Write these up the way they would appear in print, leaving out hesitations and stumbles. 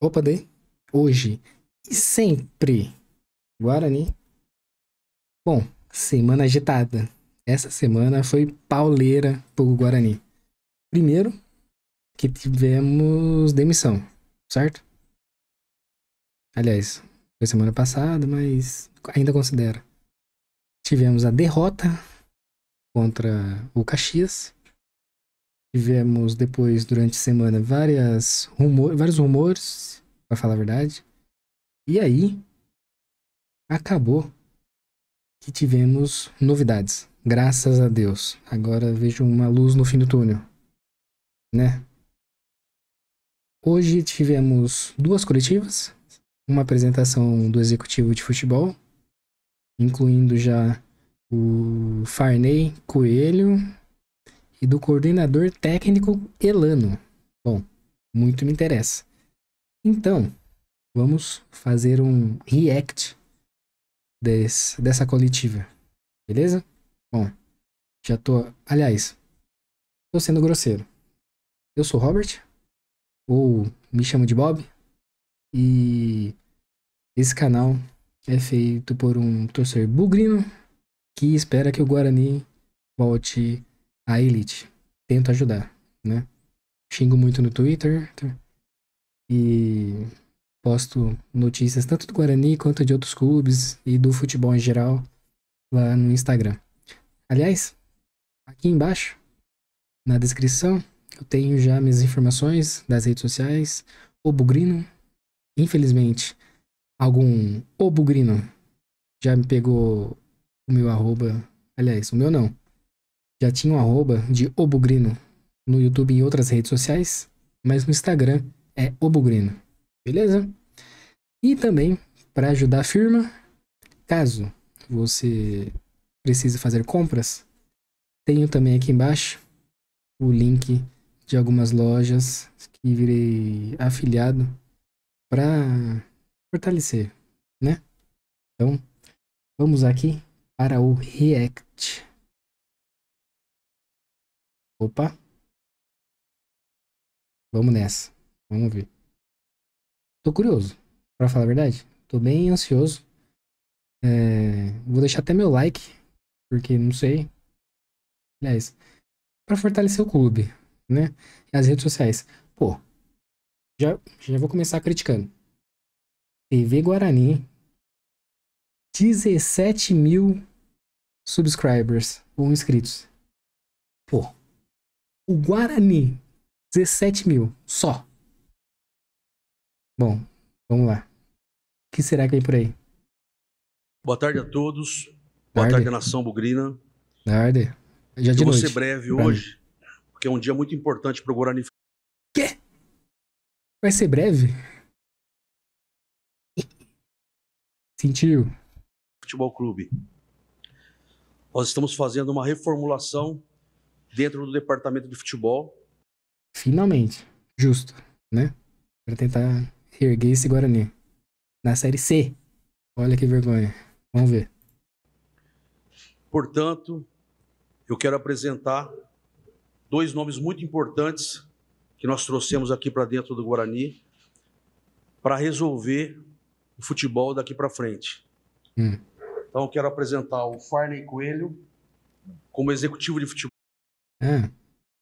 Opa, daí. Hoje e sempre. Guarani. Bom, semana agitada. Essa semana foi pauleira pro Guarani. Primeiro, que tivemos demissão, certo? Aliás, foi semana passada, mas ainda considero. Tivemos a derrota contra o Caxias. Tivemos depois, durante a semana, vários rumores, pra falar a verdade. E aí, acabou que tivemos novidades. Graças a Deus. Agora vejo uma luz no fim do túnel, né? Hoje tivemos duas coletivas, uma apresentação do executivo de futebol, incluindo já o Farney Coelho e do coordenador técnico Elano. Bom, muito me interessa. Então, vamos fazer um react dessa coletiva, beleza? Bom, já tô. Aliás, tô sendo grosseiro. Eu sou Robert, ou me chamo de Bob, e esse canal é feito por um torcedor bugrino que espera que o Guarani volte à elite. Tento ajudar, né? Xingo muito no Twitter e posto notícias tanto do Guarani quanto de outros clubes e do futebol em geral lá no Instagram. Aliás, aqui embaixo, na descrição, eu tenho já minhas informações das redes sociais, o Bugrino. Infelizmente, algum obugrino já me pegou o meu arroba. Aliás, o meu não. Já tinha um arroba de obugrino no YouTube e em outras redes sociais, mas no Instagram é obugrino. Beleza? E também, para ajudar a firma, caso você precise fazer compras, tenho também aqui embaixo o link de algumas lojas que virei afiliado para fortalecer, né? Então, vamos aqui para o React. Opa, vamos nessa. Vamos ver. Tô curioso, pra falar a verdade. Tô bem ansioso. Vou deixar até meu like, porque não sei. Aliás, pra fortalecer o clube, né? E as redes sociais. Pô, já vou começar criticando. TV Guarani, 17 mil subscribers ou inscritos. Pô, o Guarani, 17 mil só. Bom, vamos lá. O que será que vem por aí? Boa tarde a todos. Boa tarde, Tarde? nação bugrina. Tarde? Já Eu de vou ser noite. breve Pra mim. hoje, porque é um dia muito importante para o Guarani Quê? Vai ser breve? Sentiu? Futebol Clube. Nós estamos fazendo uma reformulação dentro do departamento de futebol. Finalmente. Justo, né? Pra tentar reerguer esse Guarani. Na Série C. Olha que vergonha. Vamos ver. Portanto, eu quero apresentar dois nomes muito importantes que nós trouxemos aqui para dentro do Guarani para resolver o futebol daqui para frente. Hum. Então, eu quero apresentar o Farney Coelho como executivo de Ah,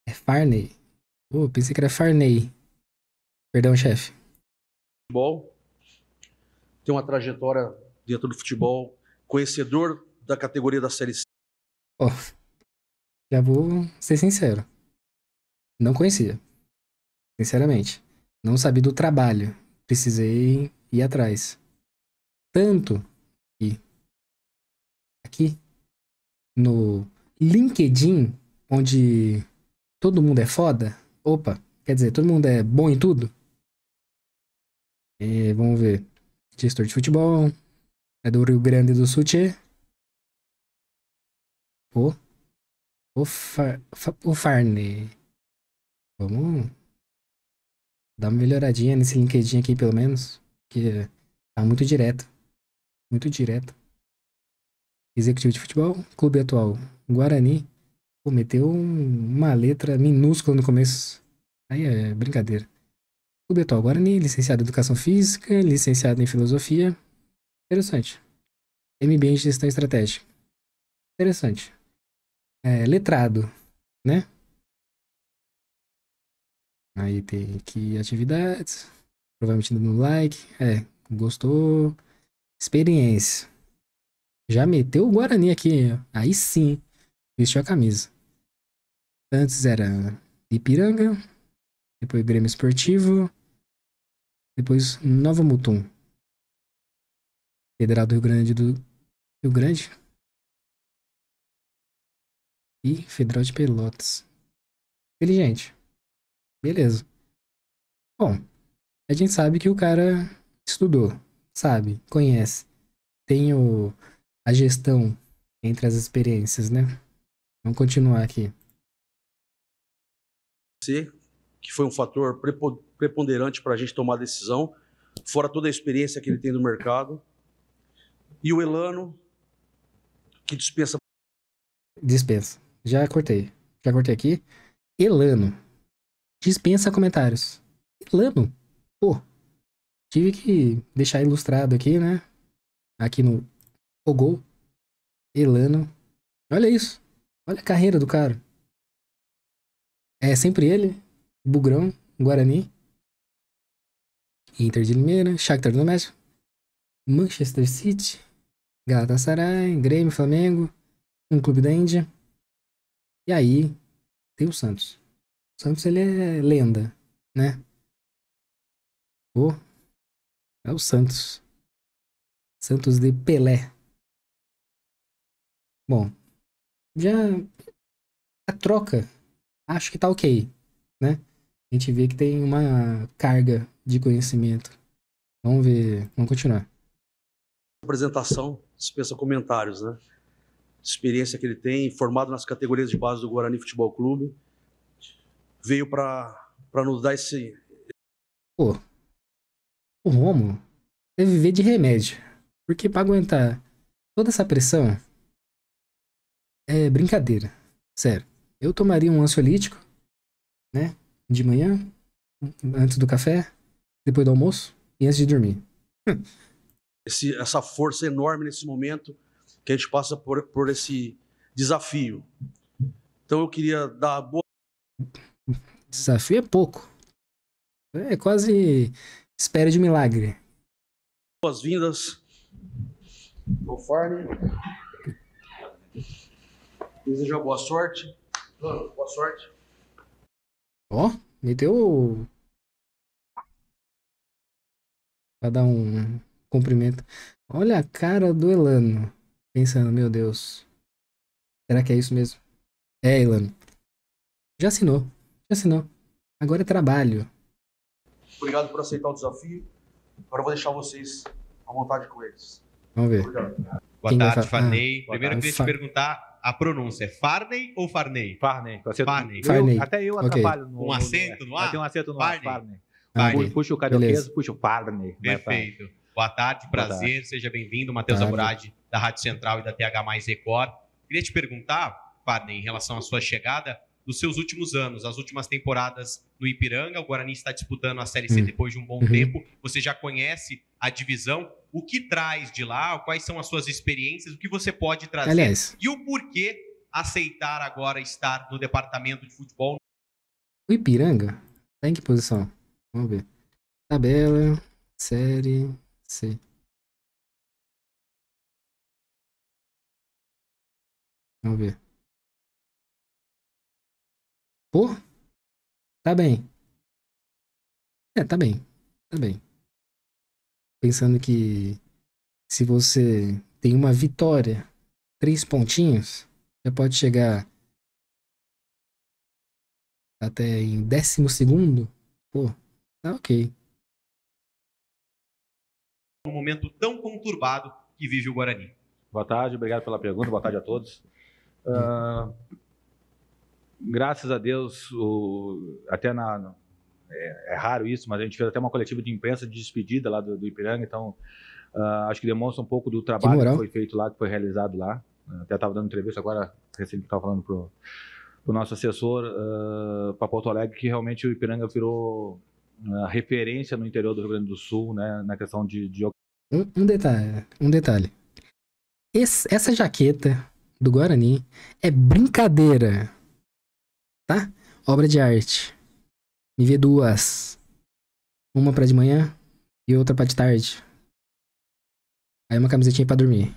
é Farney. Pô, pensei que era Farney. Perdão, chefe. futebol. Tem uma trajetória dentro do futebol, conhecedor da categoria da Série C. Ó, já vou ser sincero. Não conhecia. Sinceramente. Não sabia do trabalho. Precisei ir atrás. Tanto que aqui no LinkedIn, onde todo mundo é foda. Opa, quer dizer, todo mundo é bom em tudo. Vamos ver. Gestor de futebol. É do Rio Grande do Sul, tchê. Pô, o Farney. Vamos dar uma melhoradinha nesse LinkedIn aqui, pelo menos. Que tá muito direto. Muito direto. Executivo de futebol, clube atual. Guarani. Pô, meteu uma letra minúscula no começo. Aí é brincadeira. Clube atual Guarani, licenciado em Educação Física, licenciado em Filosofia. Interessante. MBA em Gestão Estratégica. Interessante. Letrado, né? Aí tem aqui atividades. Provavelmente dando like. Gostou. Experiência. Já meteu o Guarani aqui. Aí sim. Vestiu a camisa. Antes era Ipiranga. Depois Grêmio Esportivo. Depois Nova Mutum. Federal do Rio Grande. E Federal de Pelotas. Inteligente. Beleza. Bom, a gente sabe que o cara estudou. Sabe, conhece. Tem a gestão entre as experiências, né? Vamos continuar aqui. Que foi um fator preponderante para a gente tomar a decisão, fora toda a experiência que ele tem no mercado. E o Elano, que dispensa. Dispensa. Já cortei aqui. Elano. Dispensa comentários. Elano. Pô. Tive que deixar ilustrado aqui, né? Aqui no Gol. Elano. Olha isso. Olha a carreira do cara. É sempre ele. Bugrão. Guarani. Inter de Limeira. Shakhtar Donetsk. Manchester City. Galatasaray. Grêmio. Flamengo. Um clube da Índia. E aí, tem o Santos. O Santos, ele é lenda, né? Pô, é o Santos. Santos de Pelé. Bom, já a troca, acho que tá ok, né? A gente vê que tem uma carga de conhecimento. Vamos ver, vamos continuar. Apresentação, dispensa comentários, né? Experiência que ele tem, formado nas categorias de base do Guarani Futebol Clube. Veio para nos dar esse... Pô, o Rômulo deve viver de remédio. Porque pra aguentar toda essa pressão é brincadeira. Sério. Eu tomaria um ansiolítico, né? De manhã, antes do café, depois do almoço e antes de dormir. Essa força enorme nesse momento que a gente passa por esse desafio. Então eu queria dar boa... Desafio é pouco. É quase espera de milagre. Boas-vindas ao Farney. Desejar boa sorte. Boa sorte. Ó, meteu pra dar um cumprimento. Olha a cara do Elano. Pensando, meu Deus. Será que é isso mesmo? É, Elano. Já assinou. Já assinou. Agora é trabalho. Obrigado por aceitar o desafio. Agora eu vou deixar vocês à vontade com eles. Vamos ver. Obrigado. Boa tarde, Farney. tarde. Primeiro eu queria te perguntar a pronúncia. É Farney ou Farney? Farney. Farney. Farney. Até eu Ok. atrapalho no... Um acento no ar? Tem um acento no Farney. ar. Farney. Farney. Puxa o carioquês, Beleza. puxa o Farney. Perfeito. Boa tarde, prazer. Seja bem-vindo, Matheus Tarde. Aburadi, da Rádio Central e da TH Mais Record. Queria te perguntar, Farney, em relação à sua chegada, dos seus últimos anos, as últimas temporadas no Ipiranga. O Guarani está disputando a Série C depois de um bom tempo. Você já conhece a divisão. O que traz de lá? Quais são as suas experiências? O que você pode trazer? Aliás, E o porquê aceitar agora estar no departamento de futebol? o Ipiranga tá em que posição? Vamos ver. Tabela, Série C. Vamos ver. Pô, tá bem. Tá bem. Tá bem. Pensando que se você tem uma vitória, 3 pontinhos, já pode chegar até em 12º. Pô, tá ok. Um momento tão conturbado que vive o Guarani. Boa tarde, obrigado pela pergunta, boa tarde a todos. Graças a Deus, é raro isso, mas a gente fez até uma coletiva de imprensa de despedida lá do Ipiranga, então acho que demonstra um pouco do trabalho que foi feito lá, que foi realizado lá. Até estava dando entrevista agora, recente, estava falando para o nosso assessor para Porto Alegre, que realmente o Ipiranga virou referência no interior do Rio Grande do Sul, né, na questão de... Um detalhe. Essa jaqueta do Guarani é brincadeira, tá? Obra de arte. Me vê duas. Uma pra de manhã e outra pra de tarde. Aí uma camisetinha pra dormir.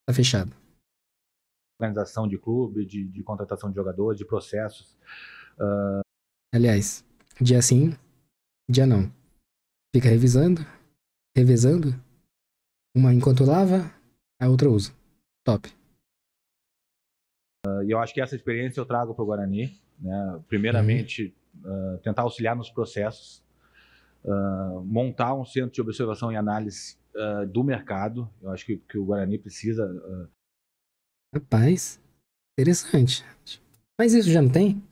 Tá fechado. Organização de clube, de contratação de jogadores, de processos. Aliás, dia sim, dia não. Fica revisando. Uma enquanto lava, a outra usa. Top. E eu acho que essa experiência eu trago para o Guarani, né? Primeiramente, tentar auxiliar nos processos, montar um centro de observação e análise do mercado. Eu acho que o Guarani precisa... Rapaz, interessante. Mas isso já não tem?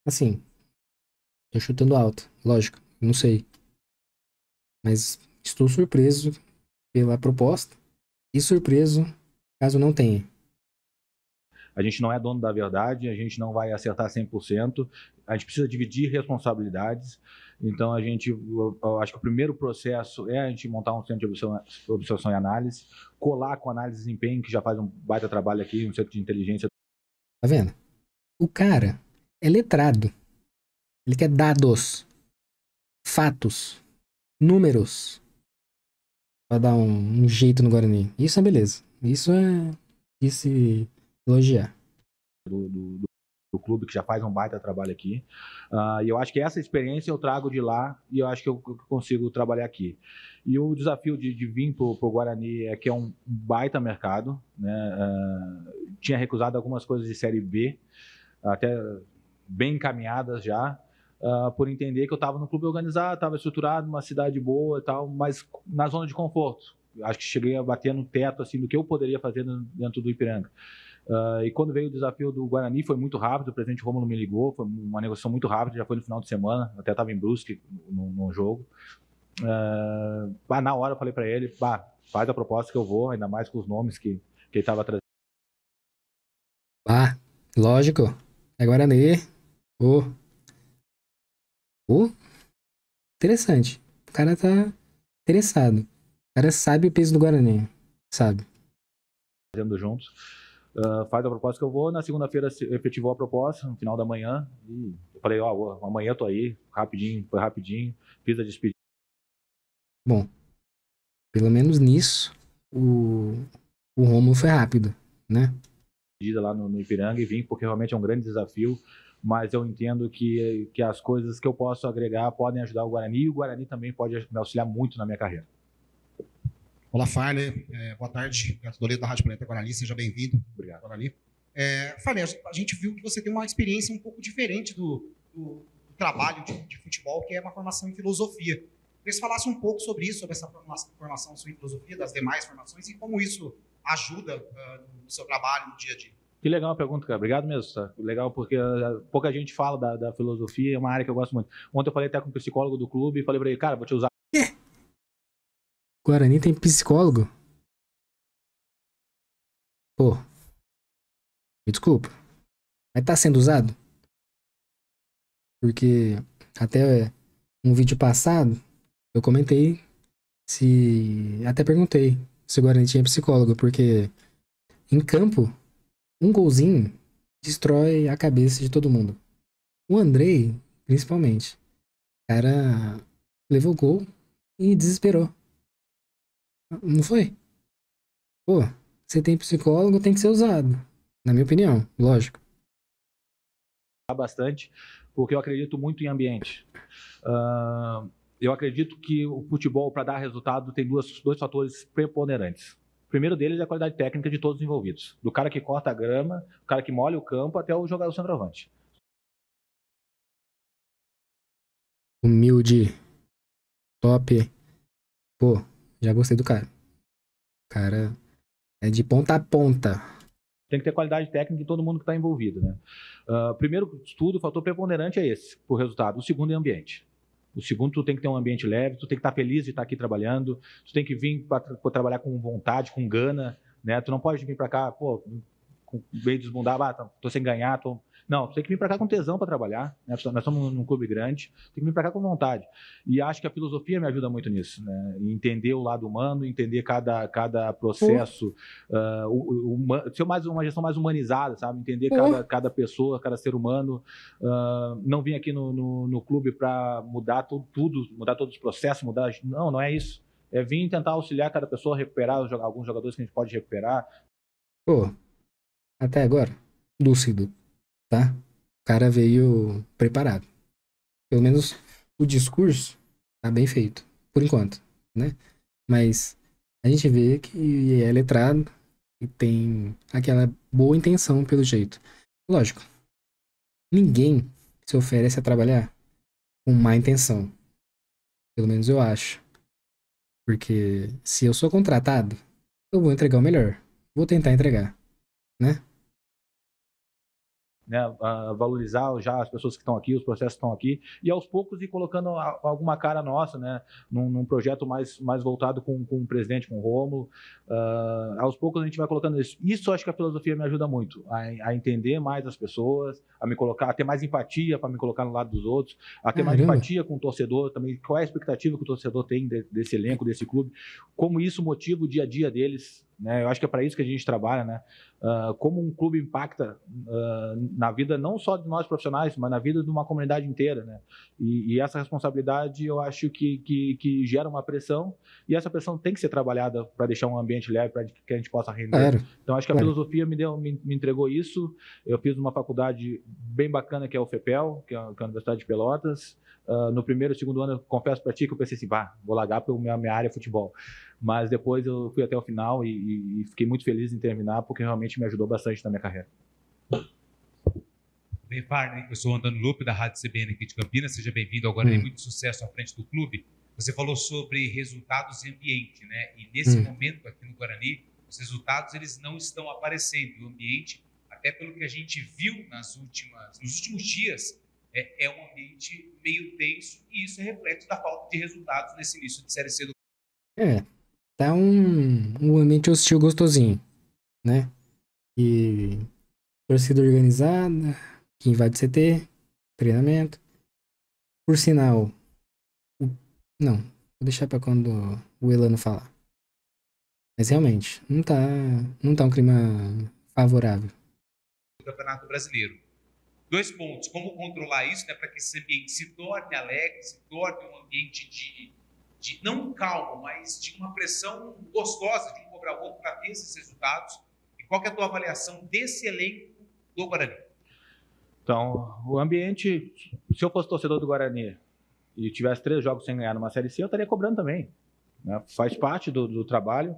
Assim, tô chutando alto, lógico, não sei. Mas estou surpreso pela proposta e surpreso caso não tenha. A gente não é dono da verdade, a gente não vai acertar 100%, a gente precisa dividir responsabilidades. Então, eu acho que o primeiro processo é a gente montar um centro de observação e análise, colar com análise de desempenho, que já faz um baita trabalho aqui, um centro de inteligência. Tá vendo? O cara é letrado. Ele quer dados, fatos, números, pra dar um jeito no Guarani. Isso é beleza. Isso é de se elogiar. Do clube, que já faz um baita trabalho aqui. E eu acho que essa experiência eu trago de lá e eu acho que eu consigo trabalhar aqui. E o desafio de vir para o Guarani é que é um baita mercado, né? Tinha recusado algumas coisas de Série B, até bem encaminhadas já, por entender que eu estava no clube organizado, estava estruturado, numa cidade boa e tal, mas na zona de conforto. Acho que cheguei a bater no teto assim, do que eu poderia fazer dentro do Ipiranga. E quando veio o desafio do Guarani, foi muito rápido, o presidente Rômulo me ligou, foi uma negociação muito rápida, já foi no final de semana, até estava em Brusque no jogo. Na hora eu falei para ele, faz a proposta que eu vou, ainda mais com os nomes que ele estava trazendo. Lógico, é Guarani. Interessante. O cara tá interessado. O cara sabe o peso do Guarani, sabe? Fazendo juntos. Faz a proposta que eu vou, na segunda-feira efetivou a proposta, no final da manhã, e eu falei, amanhã eu tô aí, foi rapidinho, fiz a despedida. Bom, pelo menos nisso, o Rômulo foi rápido, né? Lá no Ipiranga e vim, porque realmente é um grande desafio, mas eu entendo que as coisas que eu posso agregar podem ajudar o Guarani, e o Guarani também pode me auxiliar muito na minha carreira. Olá, Farney. Boa tarde. Gato Doledo da Rádio Planeta Guarani. Seja bem-vindo. Obrigado. Guarani. Farney, a gente viu que você tem uma experiência um pouco diferente do trabalho de futebol, que é uma formação em filosofia. Queria que você falasse um pouco sobre isso, sobre essa formação sua em filosofia, das demais formações, e como isso ajuda no seu trabalho, no dia a dia. Que legal a pergunta, cara. Obrigado mesmo, tá? Legal, porque pouca gente fala da filosofia, é uma área que eu gosto muito. Ontem eu falei até com o psicólogo do clube e falei pra ele, cara, vou te usar. Guarani tem psicólogo? Pô, me desculpa. Mas tá sendo usado? Porque até um vídeo passado eu comentei até perguntei se o Guarani tinha psicólogo, porque em campo um golzinho destrói a cabeça de todo mundo. O Andrei, principalmente. O cara levou o gol e desesperou. Não foi? Pô, você tem psicólogo, tem que ser usado. Na minha opinião, lógico. Bastante, porque eu acredito muito em ambiente. Eu acredito que o futebol, para dar resultado, tem dois fatores preponderantes. O primeiro deles é a qualidade técnica de todos os envolvidos. Do cara que corta a grama, do cara que molha o campo, até o jogador centroavante. Humilde. Top. Pô, já gostei do cara. O cara é de ponta a ponta. Tem que ter qualidade técnica de todo mundo que está envolvido, né? Primeiro estudo, o fator preponderante é esse, por resultado. O segundo é ambiente. O segundo, tu tem que ter um ambiente leve, tu tem que estar feliz de estar aqui trabalhando, tu tem que vir para trabalhar com vontade, com gana, né? Tu não pode vir para cá, pô, meio desbundar, tô sem ganhar, Não, tem que vir para cá com tesão para trabalhar, né? Nós somos num clube grande, tem que vir para cá com vontade. E acho que a filosofia me ajuda muito nisso, né? Entender o lado humano, entender cada processo, ser uma gestão mais humanizada, sabe? Entender cada pessoa, cada ser humano. Não vim aqui no clube para mudar tudo, mudar todos os processos, não é isso. É vir tentar auxiliar cada pessoa a recuperar alguns jogadores que a gente pode recuperar. Pô, até agora, lúcido, tá? O cara veio preparado. Pelo menos o discurso tá bem feito, por enquanto, né? Mas a gente vê que é letrado e tem aquela boa intenção pelo jeito. Lógico, ninguém se oferece a trabalhar com má intenção. Pelo menos eu acho. Porque se eu sou contratado, eu vou entregar o melhor. Vou tentar entregar, né? Né, valorizar já as pessoas que estão aqui, os processos que estão aqui, e aos poucos ir colocando alguma cara nossa, né, num projeto mais voltado com o presidente, com o Rômulo. Aos poucos a gente vai colocando isso. Isso acho que a filosofia me ajuda muito, a entender mais as pessoas, a me colocar, a ter mais empatia para me colocar no lado dos outros, a ter mais empatia com o torcedor também, qual é a expectativa que o torcedor tem desse elenco, desse clube, como isso motiva o dia a dia deles, né? Eu acho que é para isso que a gente trabalha, né? Como um clube impacta na vida não só de nós profissionais, mas na vida de uma comunidade inteira, né? E essa responsabilidade eu acho que gera uma pressão, e essa pressão tem que ser trabalhada para deixar um ambiente leve, para que a gente possa render. Claro. Então acho que a filosofia me entregou isso. Eu fiz uma faculdade bem bacana que é a UFPEL, que é a Universidade de Pelotas. No primeiro e segundo ano, eu confesso para ti que eu pensei assim, vou largar para minha área futebol. Mas depois eu fui até o final e fiquei muito feliz em terminar, porque realmente me ajudou bastante na minha carreira. Bem, Farney, eu sou o Antônio Lupe, da Rádio CBN aqui de Campinas. Seja bem-vindo ao Guarani. Muito sucesso à frente do clube. Você falou sobre resultados e ambiente, né? E nesse momento aqui no Guarani, os resultados eles não estão aparecendo. O ambiente, até pelo que a gente viu nos últimos dias, é um ambiente meio tenso, e isso é reflexo da falta de resultados nesse início de Série C do tá um ambiente hostil gostosinho, né? E torcida organizada, que invade CT, treinamento. Por sinal, não, vou deixar pra quando o Elano falar. Mas realmente, não tá um clima favorável. Campeonato Brasileiro. 2 pontos, como controlar isso, né, para que esse ambiente se torne alegre, se torne um ambiente de não calmo, mas de uma pressão gostosa de um cobrar o outro para ter esses resultados. E qual que é a tua avaliação desse elenco do Guarani? Então, o ambiente, se eu fosse torcedor do Guarani e tivesse 3 jogos sem ganhar numa Série C, eu estaria cobrando também, né? Faz parte do trabalho.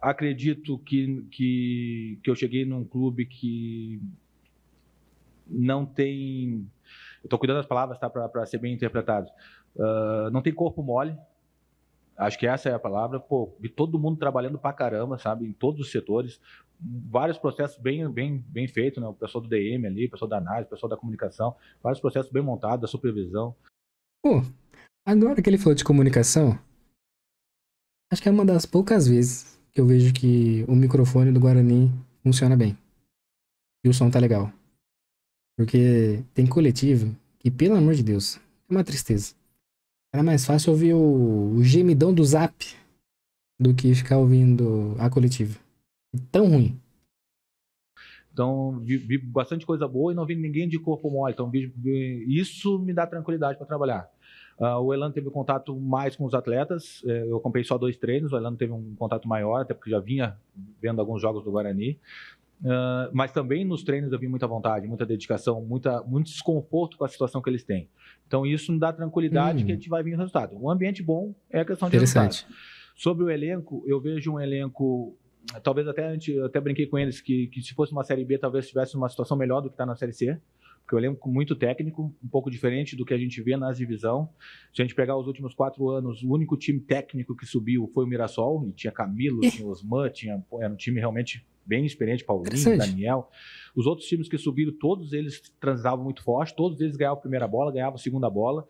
Acredito que eu cheguei num clube que não tem... Eu estou cuidando das palavras, tá, para ser bem interpretado. Não tem corpo mole. Acho que essa é a palavra. Pô, vi todo mundo trabalhando pra caramba, sabe? Em todos os setores. Vários processos bem feitos, né? O pessoal do DM ali, o pessoal da análise, o pessoal da comunicação. Vários processos bem montados, da supervisão. Pô, agora que ele falou de comunicação, acho que é uma das poucas vezes que eu vejo que o microfone do Guarani funciona bem. E o som tá legal. Porque tem coletivo que, pelo amor de Deus, é uma tristeza. Era mais fácil ouvir o gemidão do Zap do que ficar ouvindo a coletiva. Tão ruim. Então, vi bastante coisa boa e não vi ninguém de corpo mole. Então, isso me dá tranquilidade para trabalhar. O Elano teve contato mais com os atletas. Eu acompanhei só 2 treinos. O Elano teve um contato maior, até porque já vinha vendo alguns jogos do Guarani. Mas também nos treinos eu vi muita vontade, muita dedicação, muito desconforto com a situação que eles têm. Então isso me dá tranquilidade que a gente vai vir o resultado. Um ambiente bom é a questão de resultado. Sobre o elenco, eu vejo um elenco, talvez eu até brinquei com eles que se fosse uma Série B talvez tivesse uma situação melhor do que está na Série C, porque o elenco muito técnico, um pouco diferente do que a gente vê nas divisão. Se a gente pegar os últimos 4 anos, o único time técnico que subiu foi o Mirassol, e tinha Camilo, tinha Osman, era um time realmente bem experiente, Paulinho, Daniel. Os outros times que subiram, todos eles transavam muito forte, todos eles ganhavam a primeira bola, ganhavam a segunda bola.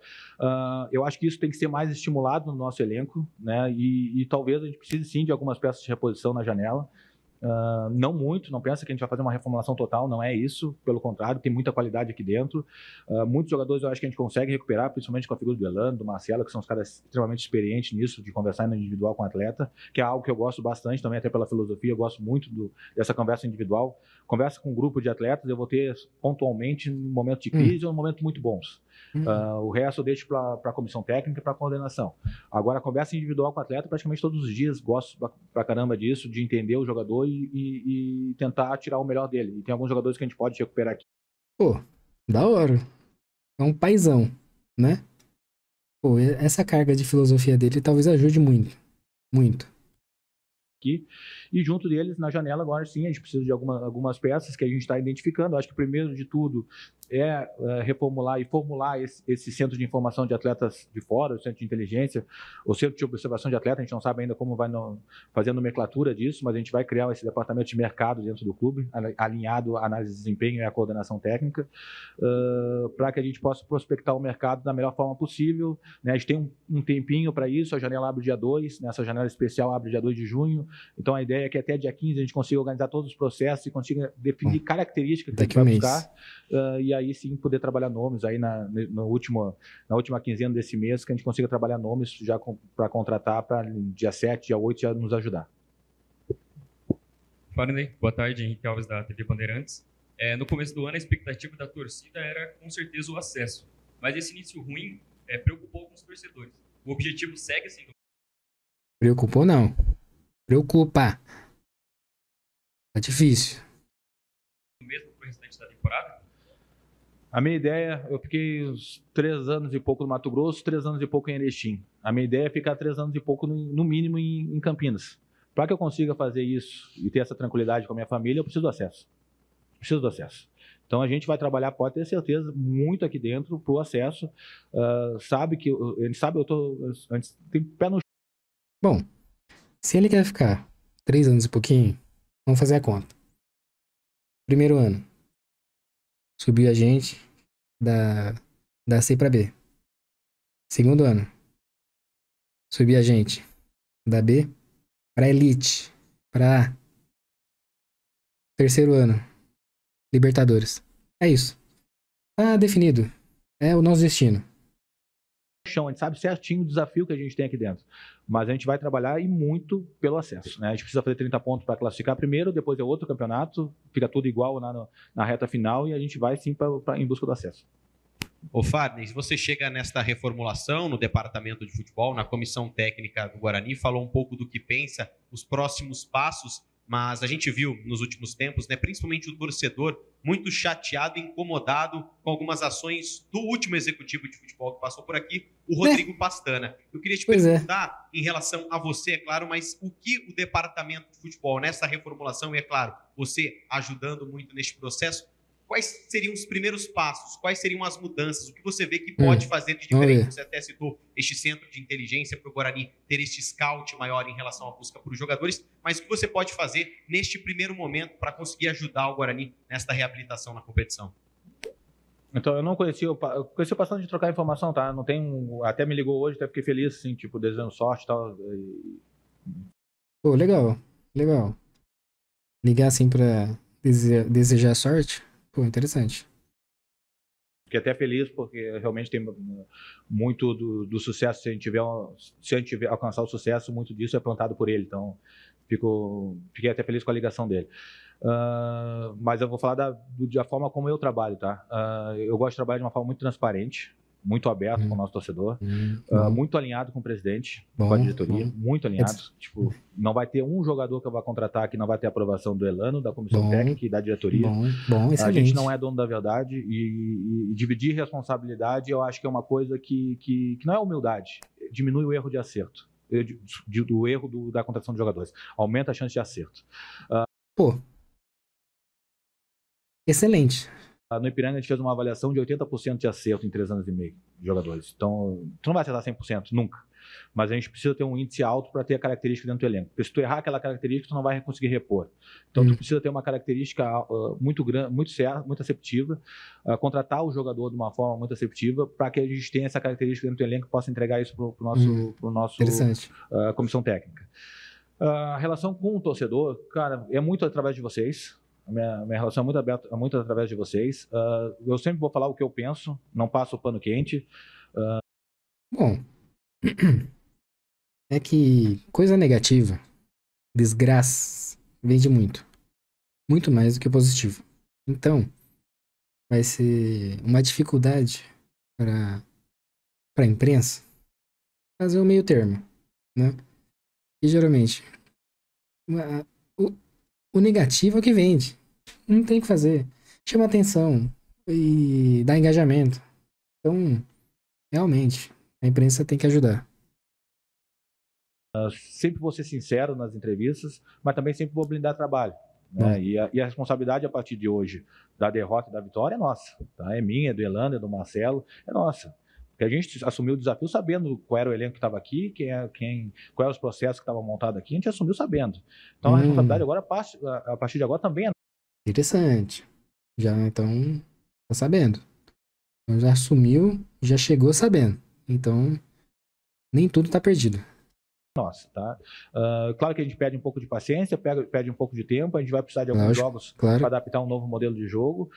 Eu acho que isso tem que ser mais estimulado no nosso elenco, né? E talvez a gente precise sim de algumas peças de reposição na janela. Não muito, não pensa que a gente vai fazer uma reformulação total, não é isso, pelo contrário, tem muita qualidade aqui dentro. Muitos jogadores eu acho que a gente consegue recuperar, principalmente com a figura do Elano, do Marcelo, que são os caras extremamente experientes nisso, de conversar no individual com o atleta, que é algo que eu gosto bastante também, até pela filosofia, eu gosto muito dessa conversa individual. Conversa com um grupo de atletas, eu vou ter pontualmente no momento de crise ou em momentos muito bons. O resto eu deixo para a comissão técnica e para a coordenação. Agora, a conversa individual com o atleta, praticamente todos os dias, gosto pra caramba disso, de entender o jogador e tentar tirar o melhor dele. E tem alguns jogadores que a gente pode recuperar aqui. Pô, da hora. É um paizão, né? Pô, essa carga de filosofia dele talvez ajude muito. Muito. Aqui. E junto deles, na janela, agora sim, a gente precisa de algumas peças que a gente está identificando. Acho que o primeiro de tudo é reformular e formular esse centro de informação de atletas de fora, o centro de inteligência, o centro de observação de atleta. A gente não sabe ainda como vai fazer a nomenclatura disso, mas a gente vai criar esse departamento de mercado dentro do clube, alinhado à análise de desempenho e à coordenação técnica, para que a gente possa prospectar o mercado da melhor forma possível. Né? A gente tem um tempinho para isso, a janela abre dia 2, nessa janela especial abre dia 2 de junho, então a ideia é que até dia 15 a gente consiga organizar todos os processos e consiga definir características que a gente vai buscar, e aí sim poder trabalhar nomes aí na última quinzena desse mês, que a gente consiga trabalhar nomes já para contratar para dia 7, dia 8 já nos ajudar. Farney, boa tarde, Henrique Alves da TV Bandeirantes. No começo do ano a expectativa da torcida era com certeza o acesso, mas esse início ruim preocupou alguns torcedores. O objetivo segue assim? Preocupou não. Preocupa. Tá difícil. Mesmo pro restante da temporada? A minha ideia, eu fiquei uns 3 anos e pouco no Mato Grosso, 3 anos e pouco em Erechim. A minha ideia é ficar 3 anos e pouco, no mínimo, em Campinas. Para que eu consiga fazer isso e ter essa tranquilidade com a minha família, eu preciso do acesso. Preciso do acesso. Então a gente vai trabalhar, pode ter certeza, muito aqui dentro para o acesso. Ele sabe, a gente tem pé no chão. Bom, se ele quer ficar 3 anos e pouquinho, vamos fazer a conta. Primeiro ano, subiu a gente da C para B. Segundo ano, subiu a gente da B para Elite, para A. Terceiro ano, Libertadores. É isso. Tá definido. É o nosso destino. A gente sabe certinho o desafio que a gente tem aqui dentro, mas a gente vai trabalhar e muito pelo acesso, né? A gente precisa fazer 30 pontos para classificar primeiro, depois é outro campeonato, fica tudo igual na reta final e a gente vai sim em busca do acesso. Ô Farney, você chega nesta reformulação no departamento de futebol, na comissão técnica do Guarani, falou um pouco do que pensa, os próximos passos, mas a gente viu nos últimos tempos, né, principalmente o torcedor, muito chateado e incomodado com algumas ações do último executivo de futebol que passou por aqui, o Rodrigo Pastana. Eu queria te perguntar, em relação a você, é claro, mas o que o departamento de futebol, nessa reformulação, e é claro, você ajudando muito neste processo, quais seriam os primeiros passos? Quais seriam as mudanças? O que você vê que pode fazer de diferente? Você até citou este centro de inteligência para o Guarani ter este scout maior em relação à busca por jogadores, mas o que você pode fazer neste primeiro momento para conseguir ajudar o Guarani nesta reabilitação na competição? Então, eu não conheci o Pastana de trocar informação, tá? Não tem até me ligou hoje, até fiquei feliz, assim, tipo, desejando sorte e tal. Pô, legal. Ligar assim pra desejar sorte. Pô, interessante. Fiquei até feliz porque realmente tem muito do sucesso, se a gente tiver alcançar o sucesso, muito disso é plantado por ele. Então, fiquei até feliz com a ligação dele. Mas eu vou falar da forma como eu trabalho, tá? Eu gosto de trabalhar de uma forma muito transparente, muito aberto com o nosso torcedor, muito alinhado com o presidente, com a diretoria, muito alinhado. Tipo, não vai ter um jogador que eu vou contratar que não vai ter aprovação do Elano, da comissão técnica e da diretoria. A gente não é dono da verdade e dividir responsabilidade eu acho que é uma coisa que não é humildade, diminui o erro de acerto, do erro da contratação de jogadores, aumenta a chance de acerto. Pô, excelente. No Ipiranga a gente fez uma avaliação de 80% de acerto em 3 anos e meio de jogadores. Então, tu não vai acertar 100%, nunca. Mas a gente precisa ter um índice alto para ter a característica dentro do elenco. Porque se tu errar aquela característica, tu não vai conseguir repor. Então, tu precisa ter uma característica muito grande, muito certa, muito aceptiva, contratar o jogador de uma forma muito aceptiva para que a gente tenha essa característica dentro do elenco e possa entregar isso para o nosso comissão técnica. A relação com o torcedor, cara, é muito através de vocês. A minha relação é muito aberta, é muito através de vocês. Eu sempre vou falar o que eu penso, não passo o pano quente. Bom, é que coisa negativa, desgraça, vende muito. Muito mais do que positivo. Então, vai ser uma dificuldade para a imprensa fazer o meio termo, né? E geralmente, o negativo é o que vende. Não tem o que fazer. Chama atenção e dá engajamento. Então, realmente, a imprensa tem que ajudar. Sempre vou ser sincero nas entrevistas, mas também sempre vou blindar trabalho. Né? E a responsabilidade a partir de hoje da derrota e da vitória é nossa. Tá? É minha, é do Elano, é do Marcelo, é nossa. Porque a gente assumiu o desafio sabendo qual era o elenco que estava aqui, qual eram os processos que estavam montados aqui, a gente assumiu sabendo. Então a responsabilidade agora, a partir de agora, também é nossa. Interessante. Já, então, tá sabendo. Então, já assumiu, já chegou sabendo. Então, nem tudo tá perdido. Nossa, tá? Claro que a gente pede um pouco de paciência, pede um pouco de tempo, a gente vai precisar de alguns jogos para adaptar um novo modelo de jogo,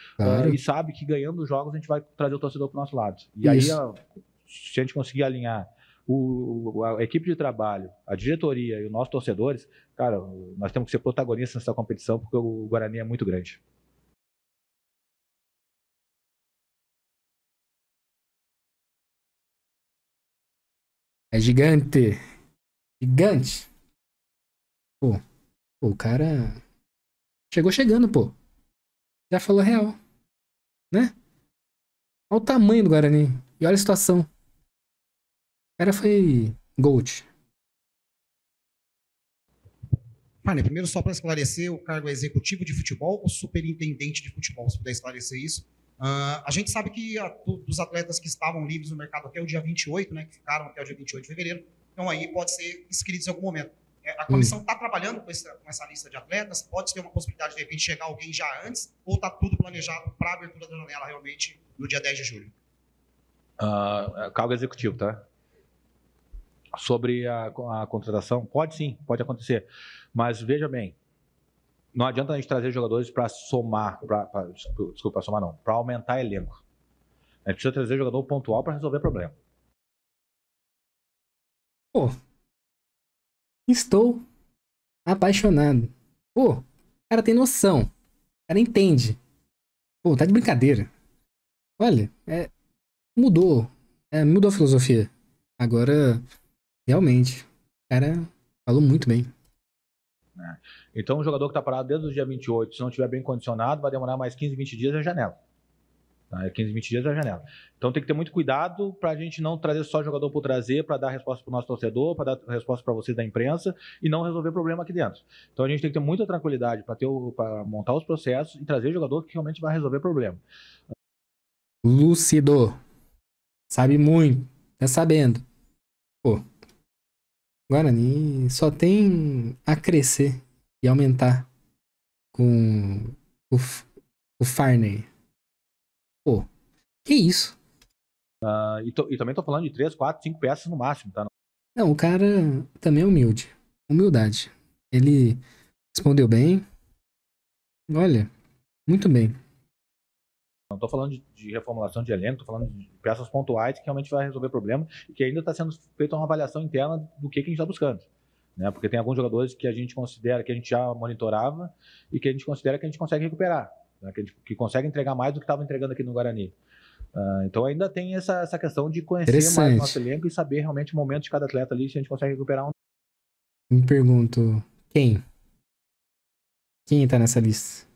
e sabe que ganhando os jogos a gente vai trazer o torcedor para o nosso lado. E aí, se a gente conseguir alinhar a equipe de trabalho, a diretoria e os nossos torcedores, cara, nós temos que ser protagonistas nessa competição, porque o Guarani é muito grande. É gigante. Gigante. Pô, o cara chegou chegando, pô. Já falou a real. Né? Olha o tamanho do Guarani. E olha a situação. O cara foi Gold. Mano, primeiro só para esclarecer, o cargo é executivo de futebol ou superintendente de futebol, se puder esclarecer isso. A gente sabe que dos atletas que estavam livres no mercado até o dia 28, né, que ficaram até o dia 28 de fevereiro, então aí pode ser inscritos em algum momento. A comissão está trabalhando com essa lista de atletas? Pode ter uma possibilidade de repente chegar alguém já antes ou está tudo planejado para a abertura da janela realmente no dia 10 de julho? Cargo executivo, tá? Sobre a contratação, pode sim, pode acontecer. Mas veja bem, não adianta a gente trazer jogadores para somar, desculpa, somar não, para aumentar elenco. A gente precisa trazer jogador pontual para resolver problema. Pô, estou apaixonado. Pô, o cara tem noção. O cara entende. Pô, tá de brincadeira. Olha, mudou. Mudou a filosofia. Agora, realmente, o cara falou muito bem. Então, o jogador que está parado desde o dia 28, se não estiver bem condicionado, vai demorar mais 15, 20 dias na janela. 15, 20 dias na janela. Então, tem que ter muito cuidado para a gente não trazer só jogador por trazer, para dar resposta para o nosso torcedor, para dar resposta para vocês da imprensa e não resolver problema aqui dentro. Então, a gente tem que ter muita tranquilidade para montar os processos e trazer jogador que realmente vai resolver problema. Lúcido. Sabe muito. Tá sabendo. Pô, Guarani só tem a crescer e aumentar com o Farney. Pô, que isso? E também tô falando de 3, 4, 5 peças no máximo, tá? Não, o cara também é humilde. Humildade. Ele respondeu bem. Olha, muito bem. Não tô falando de reformulação de elenco, tô falando de peças pontuais que realmente vai resolver problema e que ainda está sendo feita uma avaliação interna do que a gente está buscando. Né? Porque tem alguns jogadores que a gente considera que a gente já monitorava e que a gente considera que a gente consegue recuperar, né? Que consegue entregar mais do que estava entregando aqui no Guarani. Então ainda tem essa questão de conhecer mais o nosso elenco e saber realmente o momento de cada atleta ali, se a gente consegue recuperar. Me pergunto, quem tá nessa lista?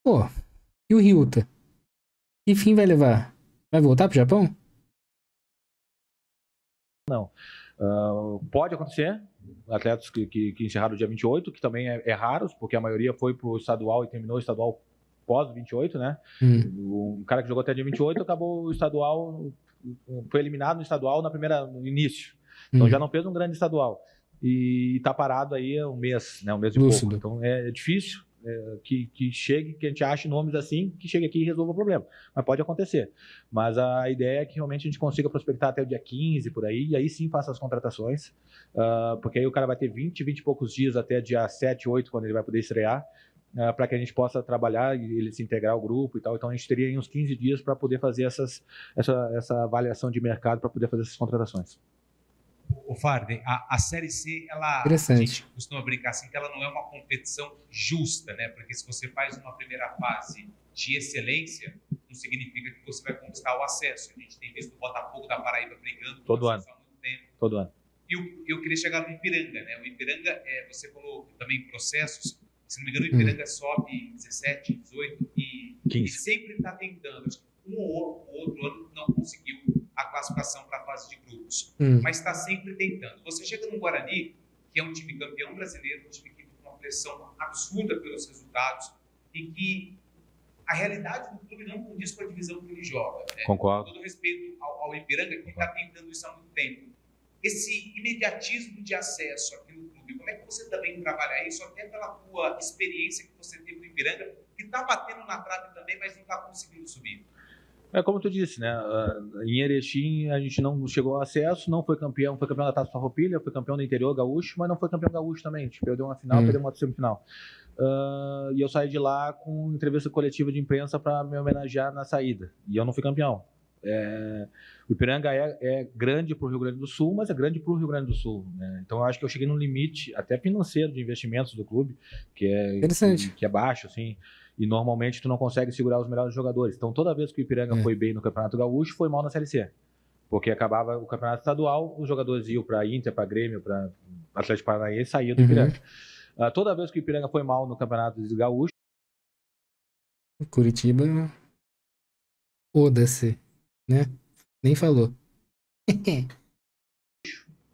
Pô, e o Ryuta? Que fim vai levar? Vai voltar pro Japão? Não. Pode acontecer. Atletas que encerraram o dia 28, que também é raros, porque a maioria foi pro estadual e terminou o estadual pós 28, né? Um cara que jogou até dia 28 acabou o estadual, foi eliminado no estadual no início. Então já não fez um grande estadual. E tá parado aí um mês, né? Um mês e pouco. Então é difícil. que chegue, que a gente ache nomes assim, que chegue aqui e resolva o problema. Mas pode acontecer. Mas a ideia é que realmente a gente consiga prospectar até o dia 15, por aí, e aí sim faça as contratações, porque aí o cara vai ter 20 e poucos dias até dia 7, 8, quando ele vai poder estrear, para que a gente possa trabalhar e ele se integrar ao grupo e tal. Então a gente teria aí uns 15 dias para poder fazer essa avaliação de mercado, para poder fazer essas contratações. O Farden, a Série C, a gente costuma brincar assim que ela não é uma competição justa, né? Porque se você faz uma primeira fase de excelência, não significa que você vai conquistar o acesso. A gente tem visto o Botafogo da Paraíba brigando todo ano. Há muito tempo. Todo ano. E eu queria chegar no Ipiranga, né? O Ipiranga, você falou também processos, se não me engano, o Ipiranga sobe 17, 18 e sempre está tentando. Um ou outro ano não conseguiu a classificação para a fase de grupos, mas está sempre tentando. Você chega no Guarani, que é um time campeão brasileiro, um time que tem uma pressão absurda pelos resultados e que a realidade do clube não condiz com a divisão que ele joga. Né? Concordo. Com todo respeito ao Ipiranga, que está tentando isso há muito tempo. Esse imediatismo de acesso aqui no clube, como é que você também trabalha isso, até pela tua experiência que você teve no Ipiranga, que está batendo na trave também, mas não está conseguindo subir? É como tu disse, né? Em Erechim a gente não chegou ao acesso, não foi campeão da Taça Farroupilha, foi campeão do interior gaúcho, mas não foi campeão gaúcho também. A gente perdeu uma final, perdeu uma semifinal. E eu saí de lá com entrevista coletiva de imprensa para me homenagear na saída. E eu não fui campeão. O Ipiranga é grande para o Rio Grande do Sul, mas é grande para o Rio Grande do Sul, né? Então eu acho que eu cheguei num limite até financeiro de investimentos do clube, que é baixo, assim. E normalmente tu não consegue segurar os melhores jogadores. Então toda vez que o Ipiranga foi bem no Campeonato Gaúcho, foi mal na Série C. Porque acabava o Campeonato Estadual, os jogadores iam para Inter, para Grêmio, para Atlético Paranaense e saíam do Ipiranga. Toda vez que o Ipiranga foi mal no Campeonato Gaúcho... Curitiba... Foda-se, né? Nem falou.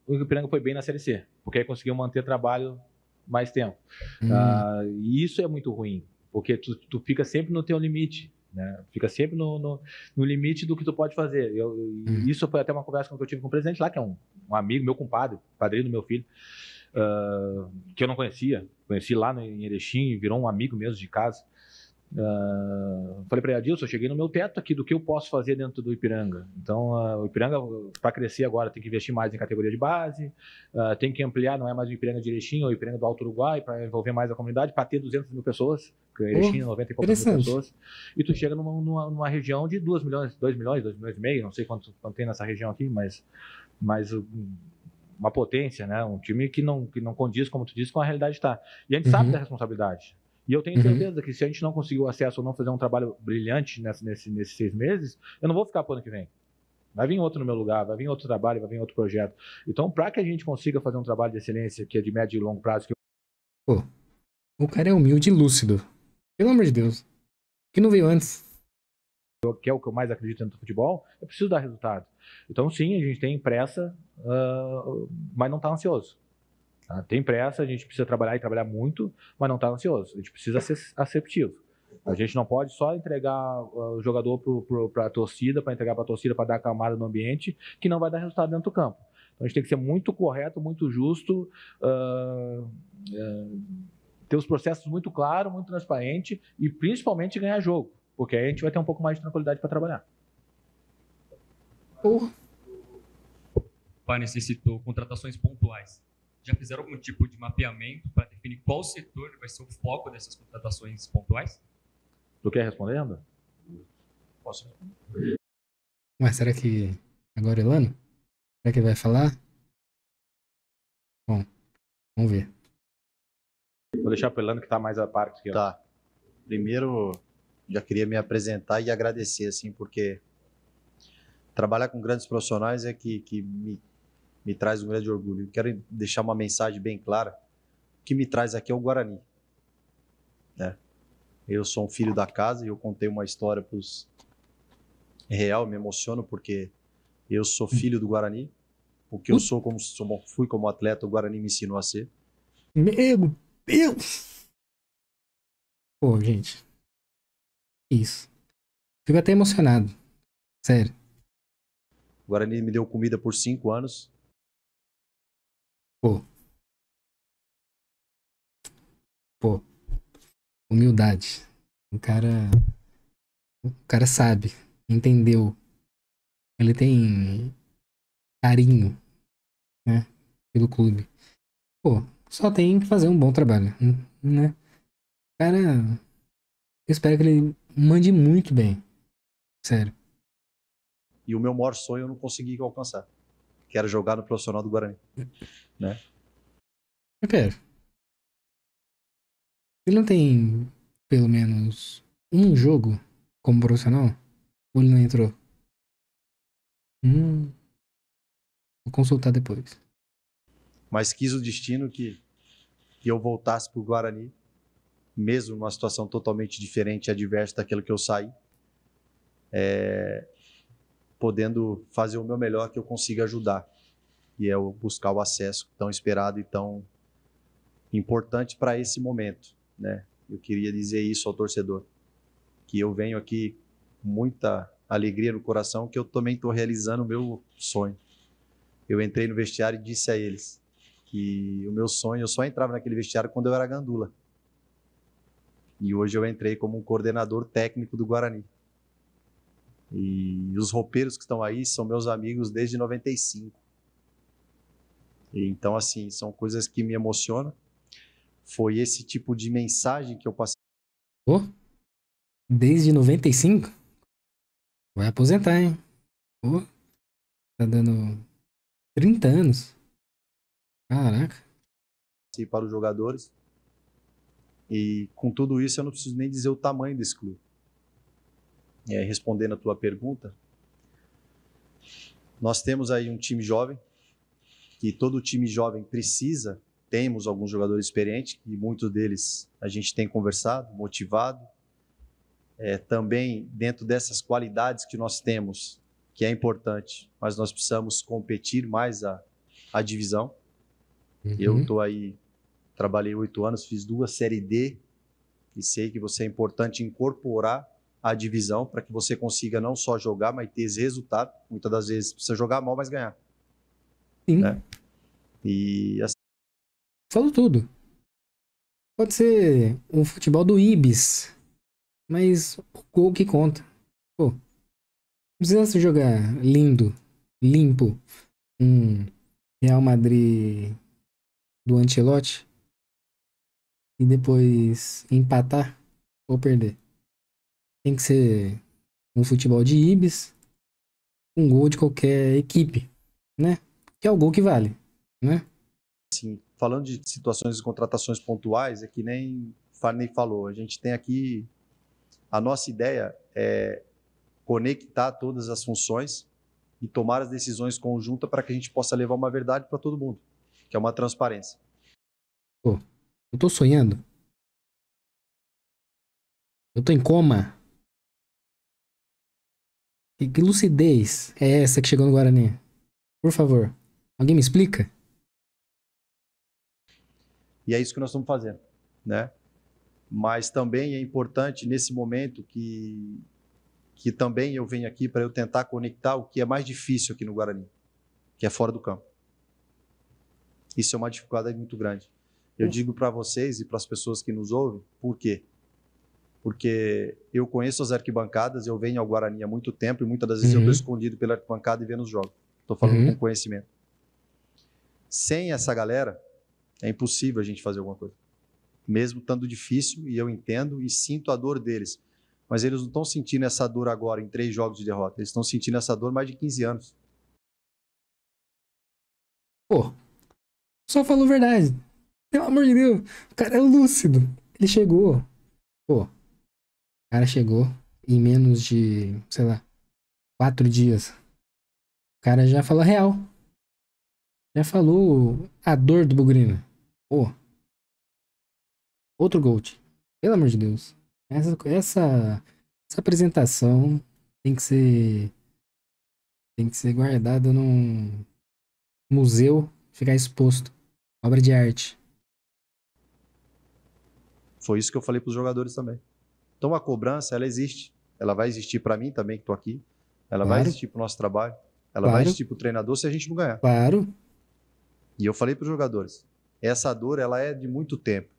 O Ipiranga foi bem na Série C, porque aí conseguiu manter trabalho mais tempo. E isso é muito ruim, porque tu fica sempre no teu limite, né? Fica sempre no limite do que tu pode fazer. Isso foi até uma conversa que eu tive com o presidente lá, que é um amigo, meu compadre, padrinho do meu filho, que eu não conhecia. Conheci lá em Erechim, virou um amigo mesmo de casa. Falei para ele, Adilson, eu cheguei no meu teto aqui do que eu posso fazer dentro do Ipiranga. Então, o Ipiranga, para crescer agora, tem que investir mais em categoria de base, tem que ampliar, não é mais o Ipiranga de Erechim, ou o Ipiranga do Alto Uruguai, para envolver mais a comunidade, para ter 200 mil pessoas, porque Erechim é 90 e poucas mil pessoas, e tu chega numa região de 2 milhões, 2 milhões e meio, não sei quanto tem nessa região aqui, mas uma potência, né? Um time que não condiz, como tu disse, com a realidade está. E a gente sabe da responsabilidade. E eu tenho certeza que se a gente não conseguir o acesso ou não fazer um trabalho brilhante nesses 6 meses, eu não vou ficar para o ano que vem. Vai vir outro no meu lugar, vai vir outro trabalho, vai vir outro projeto. Então, para que a gente consiga fazer um trabalho de excelência que é de médio e longo prazo... Pô, o cara é humilde e lúcido. Pelo amor de Deus. Que não veio antes. Que é o que eu mais acredito dentro do futebol, é preciso dar resultado. Então, sim, a gente tem pressa, mas não está ansioso. Tem pressa, a gente precisa trabalhar e trabalhar muito, mas não está ansioso. A gente precisa ser aceptivo. A gente não pode só entregar o jogador para a torcida, para dar acalmada no ambiente, que não vai dar resultado dentro do campo. Então a gente tem que ser muito correto, muito justo, ter os processos muito claros, muito transparentes e principalmente ganhar jogo, porque aí a gente vai ter um pouco mais de tranquilidade para trabalhar. O pai necessitou contratações pontuais. Já fizeram algum tipo de mapeamento para definir qual setor vai ser o foco dessas contratações pontuais? Tu quer respondendo? Posso? Mas será que agora Elano? Será que ele vai falar? Bom, vamos ver. Vou deixar para o Elano que está mais à parte aqui. Tá. Primeiro, já queria me apresentar e agradecer, assim, porque trabalhar com grandes profissionais é que me traz um grande orgulho. Eu quero deixar uma mensagem bem clara. O que me traz aqui é o Guarani. Né? Eu sou um filho da casa e eu contei uma história para os... real, me emociono porque eu sou filho do Guarani. O que eu sou, fui como atleta, o Guarani me ensinou a ser. Meu Deus! Pô, gente. Isso. Fico até emocionado. Sério. O Guarani me deu comida por 5 anos. Pô. humildade. O cara sabe, entendeu. Ele tem carinho, né, pelo clube. Pô, só tem que fazer um bom trabalho, né? Cara, eu espero que ele mande muito bem. Sério. E o meu maior sonho eu não consegui alcançar. Que era jogar no profissional do Guarani. Né? Eu quero. Ele não tem, pelo menos, um jogo como profissional? Ou ele não entrou? Vou consultar depois. Mas quis o destino que eu voltasse para o Guarani, mesmo numa situação totalmente diferente e adversa daquela que eu saí, podendo fazer o meu melhor que eu consiga ajudar. E é buscar o acesso tão esperado e tão importante para esse momento. Né? Eu queria dizer isso ao torcedor, que eu venho aqui com muita alegria no coração, que eu também estou realizando o meu sonho. Eu entrei no vestiário e disse a eles que o meu sonho, eu só entrava naquele vestiário quando eu era gandula. E hoje eu entrei como um coordenador técnico do Guarani. E os roupeiros que estão aí são meus amigos desde 95. E então, assim, são coisas que me emocionam. Foi esse tipo de mensagem que eu passei. Pô, desde 95? Vai aposentar, hein? Pô, tá dando 30 anos. Caraca. Para os jogadores. E com tudo isso eu não preciso nem dizer o tamanho desse clube. Respondendo a tua pergunta, nós temos aí um time jovem, que todo time jovem precisa. Temos alguns jogadores experientes, e muitos deles a gente tem conversado, motivado. Também dentro dessas qualidades que nós temos, que é importante, mas nós precisamos competir mais a divisão. Eu estou aí, trabalhei 8 anos, fiz 2 Série D, e sei que você é importante incorporar a divisão para que você consiga não só jogar, mas ter esse resultado. Muitas das vezes precisa jogar mal, mas ganhar. Sim. Né? E assim, falou tudo. Pode ser um futebol do Ibis, mas o gol que conta. Pô, não precisa jogar lindo, limpo, um Real Madrid do Ancelotti e depois empatar ou perder. Tem que ser um futebol de Ibis, um gol de qualquer equipe, né? Que é o gol que vale, né? Assim, falando de situações de contratações pontuais, é que nem Farney falou, a gente tem aqui, a nossa ideia é conectar todas as funções e tomar as decisões conjuntas para que a gente possa levar uma verdade para todo mundo, que é uma transparência. Pô, eu tô sonhando? Eu tô em coma? Que lucidez é essa que chegou no Guarani? Por favor, alguém me explica? E é isso que nós estamos fazendo, né? Mas também é importante nesse momento que também eu venho aqui para eu tentar conectar o que é mais difícil aqui no Guarani, que é fora do campo. Isso é uma dificuldade muito grande. Eu digo para vocês e para as pessoas que nos ouvem, por quê? Porque eu conheço as arquibancadas, eu venho ao Guarani há muito tempo e muitas das vezes eu estou escondido pela arquibancada e vendo os jogos. Estou falando com conhecimento. Sem essa galera, é impossível a gente fazer alguma coisa. Mesmo estando difícil, e eu entendo e sinto a dor deles. Mas eles não estão sentindo essa dor agora, em 3 jogos de derrota. Eles estão sentindo essa dor mais de 15 anos. Pô, só falou a verdade. Pelo amor de Deus, o cara é lúcido. Ele chegou. Pô, o cara chegou em menos de, sei lá, 4 dias. O cara já falou a real. Já falou a dor do Bugrina. Pô. Outro Gold. Pelo amor de Deus. Essa apresentação tem que ser guardada num museu, ficar exposto. Obra de arte. Foi isso que eu falei para os jogadores também. Então a cobrança, ela existe. Ela vai existir para mim também, que estou aqui. Ela vai existir para o nosso trabalho. Ela vai existir para o treinador se a gente não ganhar. Claro. E eu falei para os jogadores, essa dor ela é de muito tempo.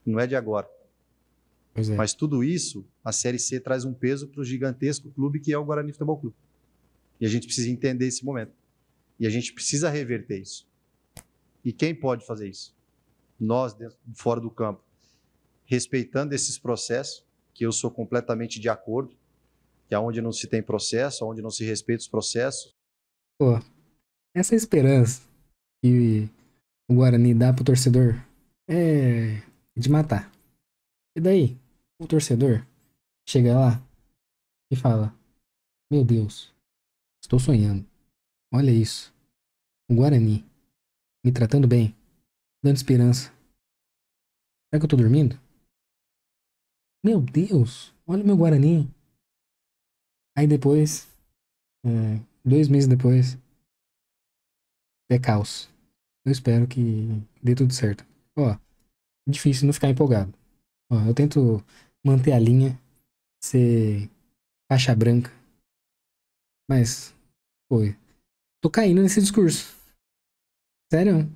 Não é de agora. Pois é. Mas tudo isso, a Série C traz um peso para o gigantesco clube que é o Guarani Futebol Clube. E a gente precisa entender esse momento. E a gente precisa reverter isso. E quem pode fazer isso? Nós, fora do campo, respeitando esses processos, que eu sou completamente de acordo, que é onde não se tem processo, onde não se respeita os processos. Pô, essa esperança que o Guarani dá pro torcedor é de matar. E daí, o torcedor chega lá e fala: meu Deus, estou sonhando. Olha isso. O Guarani me tratando bem, dando esperança. Será que eu tô dormindo? Meu Deus, olha o meu Guarani. Aí depois, 2 meses depois, é caos. Eu espero que dê tudo certo. Ó, difícil não ficar empolgado. Ó, eu tento manter a linha, ser faixa branca. Mas, pô, tô caindo nesse discurso. Sério?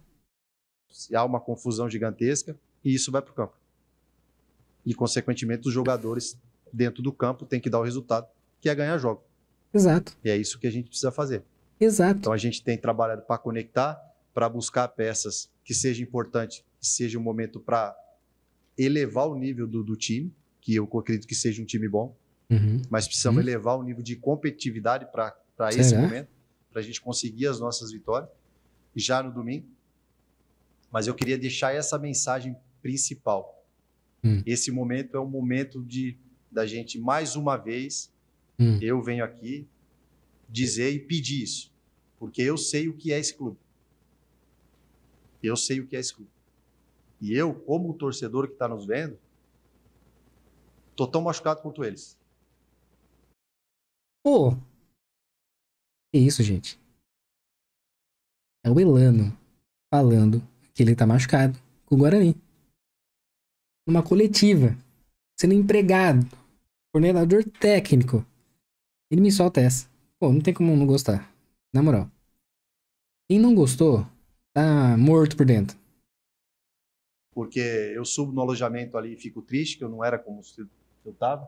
Há uma confusão gigantesca e isso vai para o campo. E, consequentemente, os jogadores dentro do campo têm que dar o resultado, que é ganhar jogo. Exato. E é isso que a gente precisa fazer. Exato. Então, a gente tem trabalhado para conectar, para buscar peças que sejam importantes, que seja um momento para elevar o nível do time, que eu acredito que seja um time bom, mas precisamos elevar o nível de competitividade para esse momento, para a gente conseguir as nossas vitórias, já no domingo. Mas eu queria deixar essa mensagem principal. Esse momento é um momento da gente, mais uma vez, eu venho aqui dizer e pedir isso, porque eu sei o que é esse clube. Eu sei o que é esse clube. E eu, como torcedor que está nos vendo, estou tão machucado quanto eles. Pô, que isso, gente? É o Elano falando que ele tá machucado com o Guarani. Numa coletiva, sendo empregado, coordenador técnico. Ele me solta essa. Pô, não tem como não gostar. Na moral. Quem não gostou, tá morto por dentro. Porque eu subo no alojamento ali e fico triste, que eu não era como eu estava.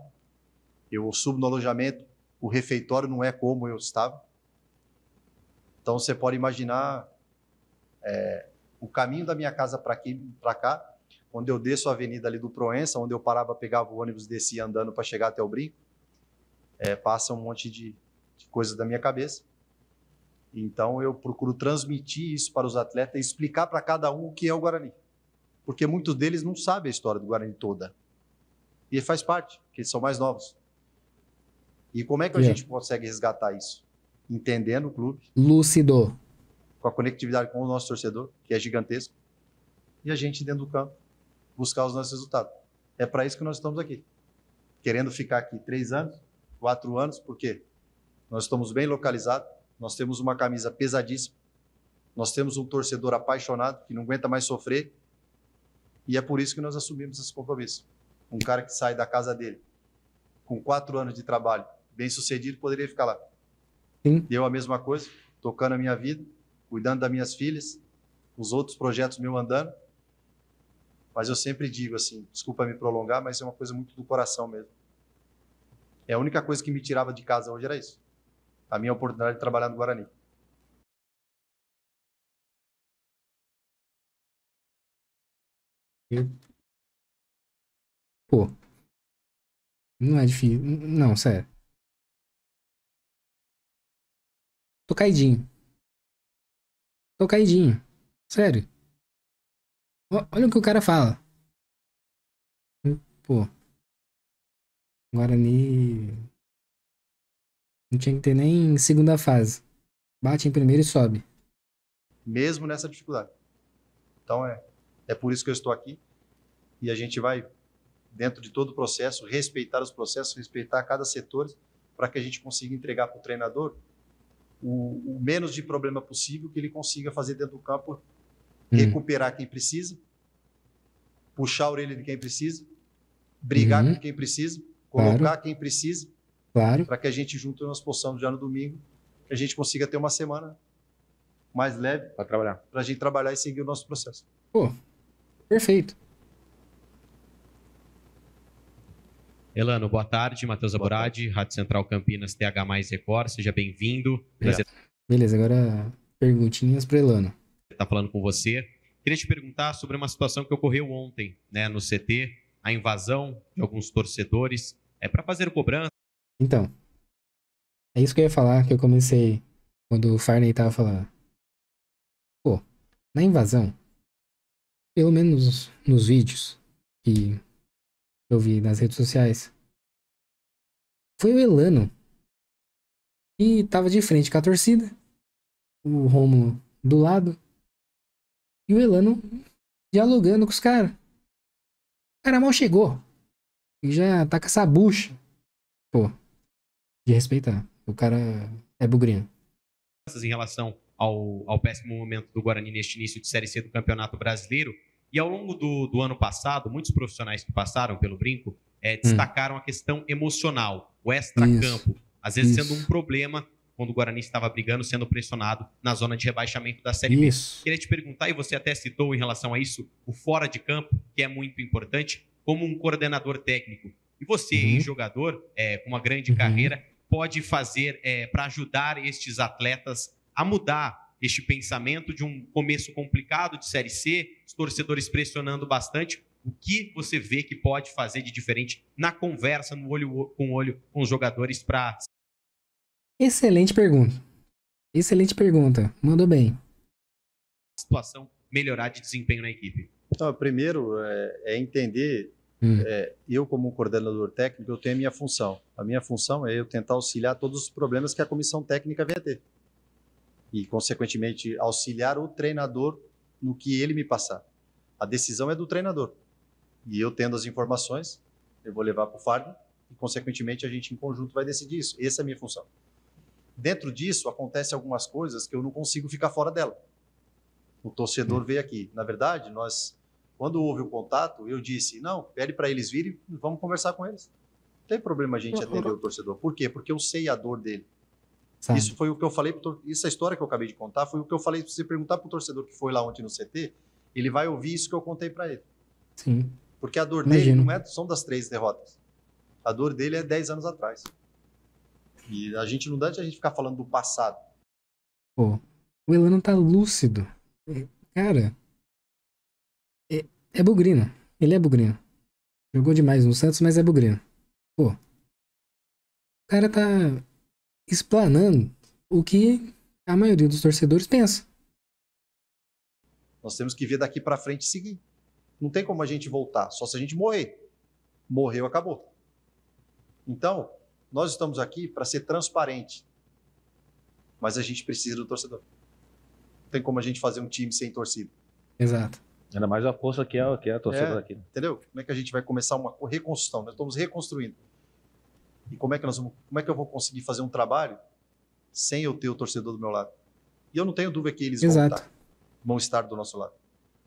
Eu subo no alojamento, o refeitório não é como eu estava. Então você pode imaginar o caminho da minha casa para cá, quando eu desço a avenida ali do Proença, onde eu parava, pegava o ônibus, descia andando para chegar até o Brinco, passa um monte de coisas da minha cabeça. Então eu procuro transmitir isso para os atletas e explicar para cada um o que é o Guarani. Porque muitos deles não sabem a história do Guarani toda. E faz parte, porque eles são mais novos. E como é que a gente consegue resgatar isso? Entendendo o clube. Lúcido. Com a conectividade com o nosso torcedor, que é gigantesco. E a gente, dentro do campo, buscar os nossos resultados. É para isso que nós estamos aqui. Querendo ficar aqui 3 anos, 4 anos, porque nós estamos bem localizados, nós temos uma camisa pesadíssima, nós temos um torcedor apaixonado, que não aguenta mais sofrer, e é por isso que nós assumimos esse compromisso. Um cara que sai da casa dele, com 4 anos de trabalho, bem sucedido, poderia ficar lá. Sim. Eu a mesma coisa, tocando a minha vida, cuidando das minhas filhas, os outros projetos meus andando. Mas eu sempre digo assim, desculpa me prolongar, mas é uma coisa muito do coração mesmo. A única coisa que me tirava de casa hoje era isso. A minha oportunidade de trabalhar no Guarani. Pô, não é difícil. Não, sério. Tô caidinho. Tô caidinho. Sério. Olha o que o cara fala. Pô. Guarani não tinha que ter nem segunda fase. Bate em primeiro e sobe. Mesmo nessa dificuldade. Então é por isso que eu estou aqui. E a gente vai, dentro de todo o processo, respeitar os processos, respeitar cada setor, para que a gente consiga entregar para o treinador o menos de problema possível, que ele consiga fazer dentro do campo, recuperar quem precisa, puxar a orelha de quem precisa, brigar com quem precisa, colocar quem precisa, para que a gente junto nós possamos já no domingo, que a gente consiga ter uma semana mais leve para trabalhar, para a gente trabalhar e seguir o nosso processo. Pô, perfeito. Elano, boa tarde. Matheus Aboradi, Rádio Central Campinas, TH mais Record. Seja bem-vindo. Prazer Beleza, agora perguntinhas para Elano. estar falando com você. Queria te perguntar sobre uma situação que ocorreu ontem, né, no CT, a invasão de alguns torcedores para fazer cobrança. Então, é isso que eu ia falar, que eu comecei quando o Farney tava falando. Pô, na invasão, pelo menos nos vídeos que eu vi nas redes sociais, foi o Elano que tava de frente com a torcida, o Rômulo do lado, e o Elano dialogando com os caras. O cara mal chegou e já tá com essa bucha. Pô, de respeitar. O cara é bugrino. Em relação ao péssimo momento do Guarani neste início de Série C do Campeonato Brasileiro. E ao longo do ano passado, muitos profissionais que passaram pelo Brinco destacaram a questão emocional, o extra-campo. Às vezes sendo um problema quando o Guarani estava brigando, sendo pressionado na zona de rebaixamento da Série B. Queria te perguntar, e você até citou em relação a isso, o fora de campo, que é muito importante, como um coordenador técnico. E você, jogador, com uma grande carreira, pode fazer para ajudar estes atletas a mudar este pensamento de um começo complicado de Série C, os torcedores pressionando bastante. O que você vê que pode fazer de diferente na conversa, no olho com os jogadores para... Excelente pergunta. Excelente pergunta. Mandou bem. Situação melhorar de desempenho na equipe. Então, primeiro é entender, eu como coordenador técnico, eu tenho a minha função. A minha função é eu tentar auxiliar todos os problemas que a comissão técnica vem a ter. E, consequentemente, auxiliar o treinador no que ele me passar. A decisão é do treinador. E eu tendo as informações, eu vou levar para o Farney e, consequentemente, a gente em conjunto vai decidir isso. Essa é a minha função. Dentro disso, acontecem algumas coisas que eu não consigo ficar fora dela. O torcedor veio aqui. Na verdade, quando houve o contato, eu disse, não, pede para eles virem e vamos conversar com eles. Não tem problema a gente atender o torcedor. Por quê? Porque eu sei a dor dele. Sabe. Isso foi o que eu falei, essa história que eu acabei de contar, foi o que eu falei, se você perguntar para o torcedor que foi lá ontem no CT, ele vai ouvir isso que eu contei para ele. Sim. Porque a dor dele não são das 3 derrotas. A dor dele é 10 anos atrás. E a gente não dá de a gente ficar falando do passado. Pô, o Elano tá lúcido. Cara, é bugrino. Ele é bugrino. Jogou demais no Santos, mas é bugrino. Pô, o cara tá explanando o que a maioria dos torcedores pensa. Nós temos que ver daqui para frente e seguir. Não tem como a gente voltar, só se a gente morrer. Morreu, acabou. Então, nós estamos aqui para ser transparente. Mas a gente precisa do torcedor. Não tem como a gente fazer um time sem torcida. Exato. Ainda mais a força que é a torcida daqui. Entendeu? Como é que a gente vai começar uma reconstrução? Nós estamos reconstruindo. E como é que eu vou conseguir fazer um trabalho sem eu ter o torcedor do meu lado? E eu não tenho dúvida que eles vão estar do nosso lado.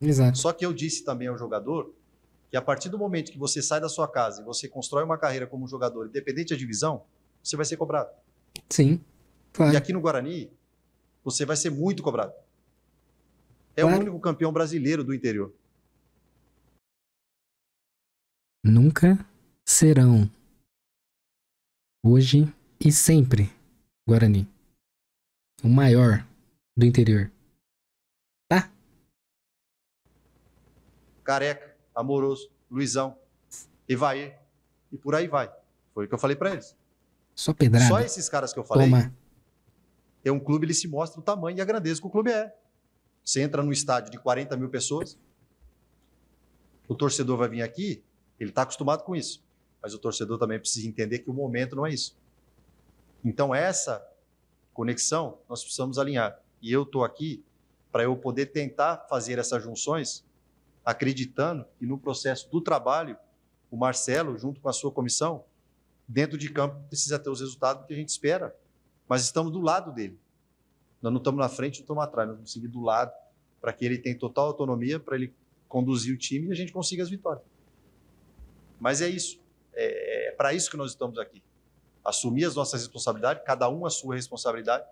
Exato. Só que eu disse também ao jogador que a partir do momento que você sai da sua casa e você constrói uma carreira como jogador, independente da divisão, você vai ser cobrado. Sim, claro. E aqui no Guarani, você vai ser muito cobrado. É o único campeão brasileiro do interior. Nunca serão, hoje e sempre, Guarani, o maior do interior. Tá? Careca, Amoroso, Luizão, Evair, e por aí vai. Foi o que eu falei para eles. Só pedrada. Só esses caras que eu falei, é um clube, ele se mostra o tamanho e a grandeza que o clube é. Você entra num estádio de 40 mil pessoas, o torcedor vai vir aqui, ele está acostumado com isso, mas o torcedor também precisa entender que o momento não é isso. Então essa conexão nós precisamos alinhar. E eu estou aqui para eu poder tentar fazer essas junções, acreditando que no processo do trabalho, o Marcelo, junto com a sua comissão, dentro de campo, precisa ter os resultados que a gente espera, mas estamos do lado dele. Nós não estamos na frente, não estamos atrás, nós vamos seguir do lado para que ele tenha total autonomia, para ele conduzir o time e a gente consiga as vitórias. Mas é isso, é para isso que nós estamos aqui. Assumir as nossas responsabilidades, cada um a sua responsabilidade,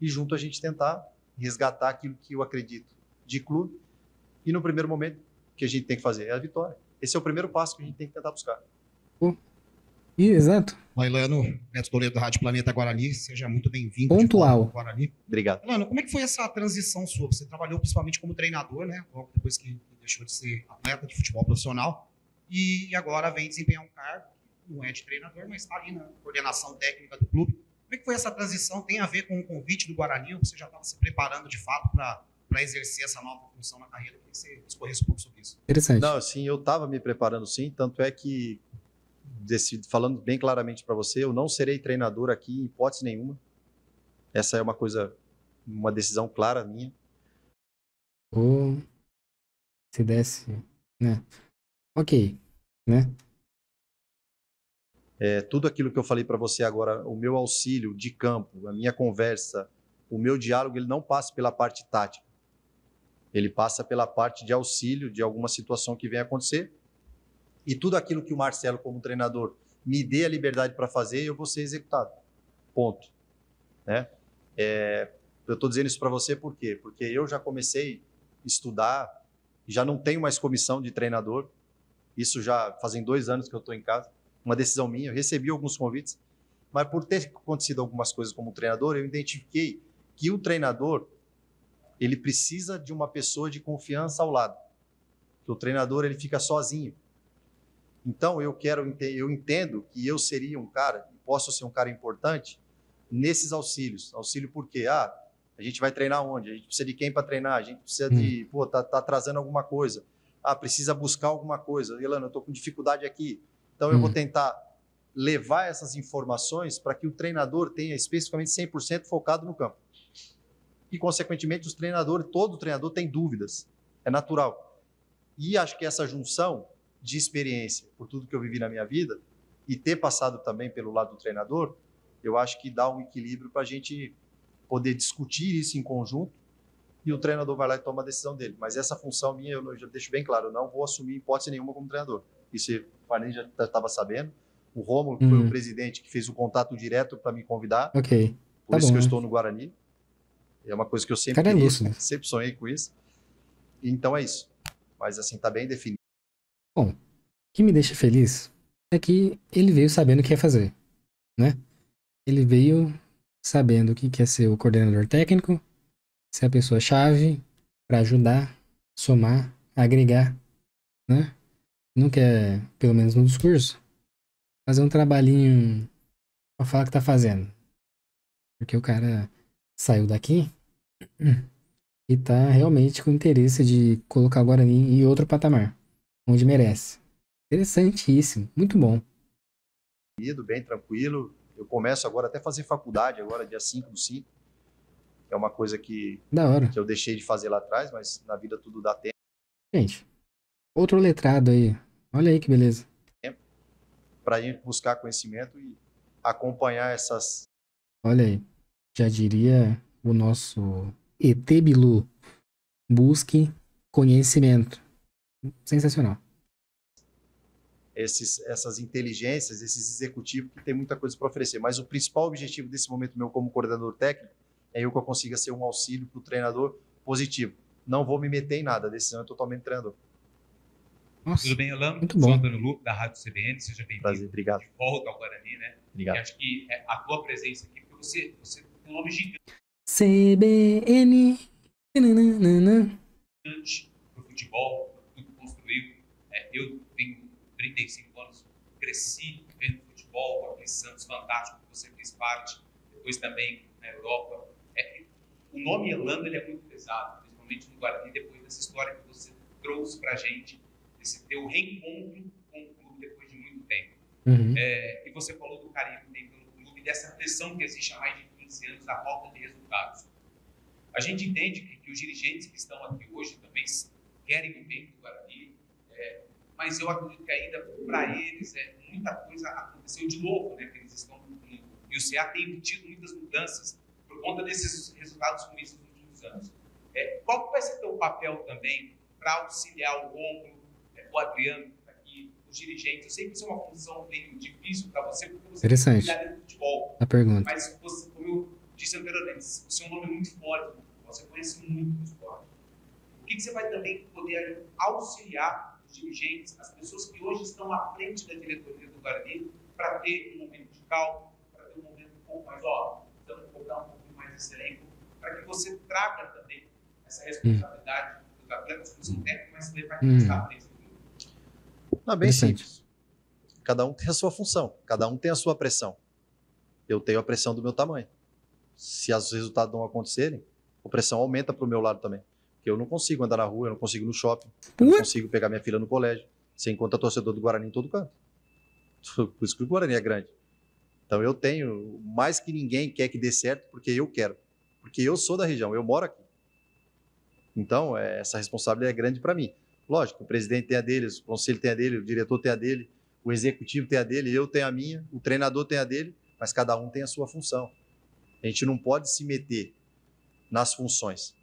e junto a gente tentar resgatar aquilo que eu acredito de clube, e no primeiro momento, o que a gente tem que fazer é a vitória. Esse é o primeiro passo que a gente tem que tentar buscar. Exato. Elano, Beto Toledo da Rádio Planeta Guarani, seja muito bem-vindo. Pontual. Guarani. Obrigado. Elano, como é que foi essa transição sua? Você trabalhou principalmente como treinador, né? Logo depois que deixou de ser atleta de futebol profissional. E agora vem desempenhar um cargo, não é de treinador, mas está ali na coordenação técnica do clube. Como é que foi essa transição? Tem a ver com o convite do Guarani? Ou você já estava se preparando de fato para exercer essa nova função na carreira? Queria que você discorresse um pouco sobre isso. Interessante. Não, sim, eu estava me preparando sim, tanto é que, falando bem claramente para você, eu não serei treinador aqui em hipótese nenhuma. Essa é uma decisão clara minha. Ou se desse, né? Ok, né? Tudo aquilo que eu falei para você agora, o meu auxílio de campo, a minha conversa, o meu diálogo, ele não passa pela parte tática. Ele passa pela parte de auxílio de alguma situação que venha acontecer. E tudo aquilo que o Marcelo, como treinador, me dê a liberdade para fazer, eu vou ser executado. Ponto. Né? Eu estou dizendo isso para você por quê? Porque eu já comecei a estudar, já não tenho mais comissão de treinador. Isso já fazem 2 anos que eu estou em casa. Uma decisão minha, eu recebi alguns convites, mas por ter acontecido algumas coisas como treinador, eu identifiquei que o treinador, ele precisa de uma pessoa de confiança ao lado. Que o treinador, ele fica sozinho. Então, eu entendo que eu seria um cara, posso ser um cara importante nesses auxílios. Auxílio por quê? A gente vai treinar onde? A gente precisa de quem para treinar? A gente precisa de, tá atrasando alguma coisa. Precisa buscar alguma coisa. Elano, eu estou com dificuldade aqui. Então, eu vou tentar levar essas informações para que o treinador tenha especificamente 100% focado no campo. E, consequentemente, todo treinador tem dúvidas. É natural. E acho que essa junção de experiência, por tudo que eu vivi na minha vida, e ter passado também pelo lado do treinador, eu acho que dá um equilíbrio para a gente poder discutir isso em conjunto e o treinador vai lá e toma a decisão dele. Mas essa função minha, eu já deixo bem claro, eu não vou assumir hipótese nenhuma como treinador. Isso o Farney já estava sabendo. O Rômulo, que foi o presidente, que fez o contato direto para me convidar. Ok. Por isso que eu estou no Guarani. É uma coisa que eu sempre queria, sempre sonhei com isso. Então é isso. Mas assim, tá bem definido. Bom, o que me deixa feliz é que ele veio sabendo o que ia fazer, né? Ele veio sabendo que quer ser o coordenador técnico, ser a pessoa-chave para ajudar, somar, agregar, né? Não quer, pelo menos no discurso, fazer um trabalhinho pra falar que tá fazendo. Porque o cara saiu daqui e tá realmente com interesse de colocar o Guarani em outro patamar, onde merece. Interessantíssimo, muito bom. Bem tranquilo. Eu começo agora até a fazer faculdade, agora dia 5/5. É uma coisa que eu deixei de fazer lá atrás, mas na vida tudo dá tempo. Gente, outro letrado aí. Olha aí que beleza. Para a gente buscar conhecimento e acompanhar essas... Olha aí, já diria o nosso ET Bilu, busque conhecimento. Sensacional. Essas inteligências, esses executivos que tem muita coisa para oferecer. Mas o principal objetivo desse momento meu como coordenador técnico é eu que eu consiga ser um auxílio para o treinador positivo. Não vou me meter em nada, a decisão é totalmente do treinador. Nossa, tudo bem, Elano? Muito bom. Sou Antônio Lupo, da Rádio CBN, seja bem-vindo. Prazer, obrigado. De volta ao Guarani, né? Obrigado. E acho que a tua presença aqui, porque você tem um nome CBN. gigante pro futebol, tudo que construiu. Eu tenho 35 anos, cresci vendo futebol, aquele Santos fantástico que você fez parte, depois também na Europa. O nome Elano, ele é muito pesado, principalmente no Guarani, depois dessa história que você trouxe pra gente, esse teu reencontro com o clube depois de muito tempo. E você falou do carinho que tem pelo clube, dessa pressão que existe há mais de 15 anos, da falta de resultados. A gente entende que os dirigentes que estão aqui hoje também querem o bem do Guarani, mas eu acredito que ainda para eles muita coisa aconteceu de novo, né? Que eles estão e o CA tem tido muitas mudanças por conta desses resultados ruins nos últimos anos. Qual vai ser o teu papel também para auxiliar o Rômulo, o Adriano que está aqui, os dirigentes? Eu sei que isso é uma função meio difícil para você, porque você tem que cuidar do futebol. A pergunta. Mas você, como eu disse anteriormente, você é um nome muito forte, você conhece muito o esporte. O que você vai também poder auxiliar os dirigentes, as pessoas que hoje estão à frente da diretoria do Guarani, para ter um momento de calma, para ter um momento um pouco mais, precisamos colocar um pouco mais esse elenco, para que você traga também essa responsabilidade dos atletas, do seu técnico, mas também para quem está à frente do clube? Não, bem simples. Cada um tem a sua função, cada um tem a sua pressão. Eu tenho a pressão do meu tamanho. Se os resultados não acontecerem, a pressão aumenta para o meu lado também. Porque eu não consigo andar na rua, eu não consigo ir no shopping, eu não consigo pegar minha filha no colégio. Você encontra torcedor do Guarani em todo canto. Por isso que o Guarani é grande. Então eu tenho, mais que ninguém quer que dê certo, porque eu quero. Porque eu sou da região, eu moro aqui. Então essa responsabilidade é grande para mim. Lógico, o presidente tem a dele, o conselho tem a dele, o diretor tem a dele, o executivo tem a dele, eu tenho a minha, o treinador tem a dele, mas cada um tem a sua função. A gente não pode se meter nas funções.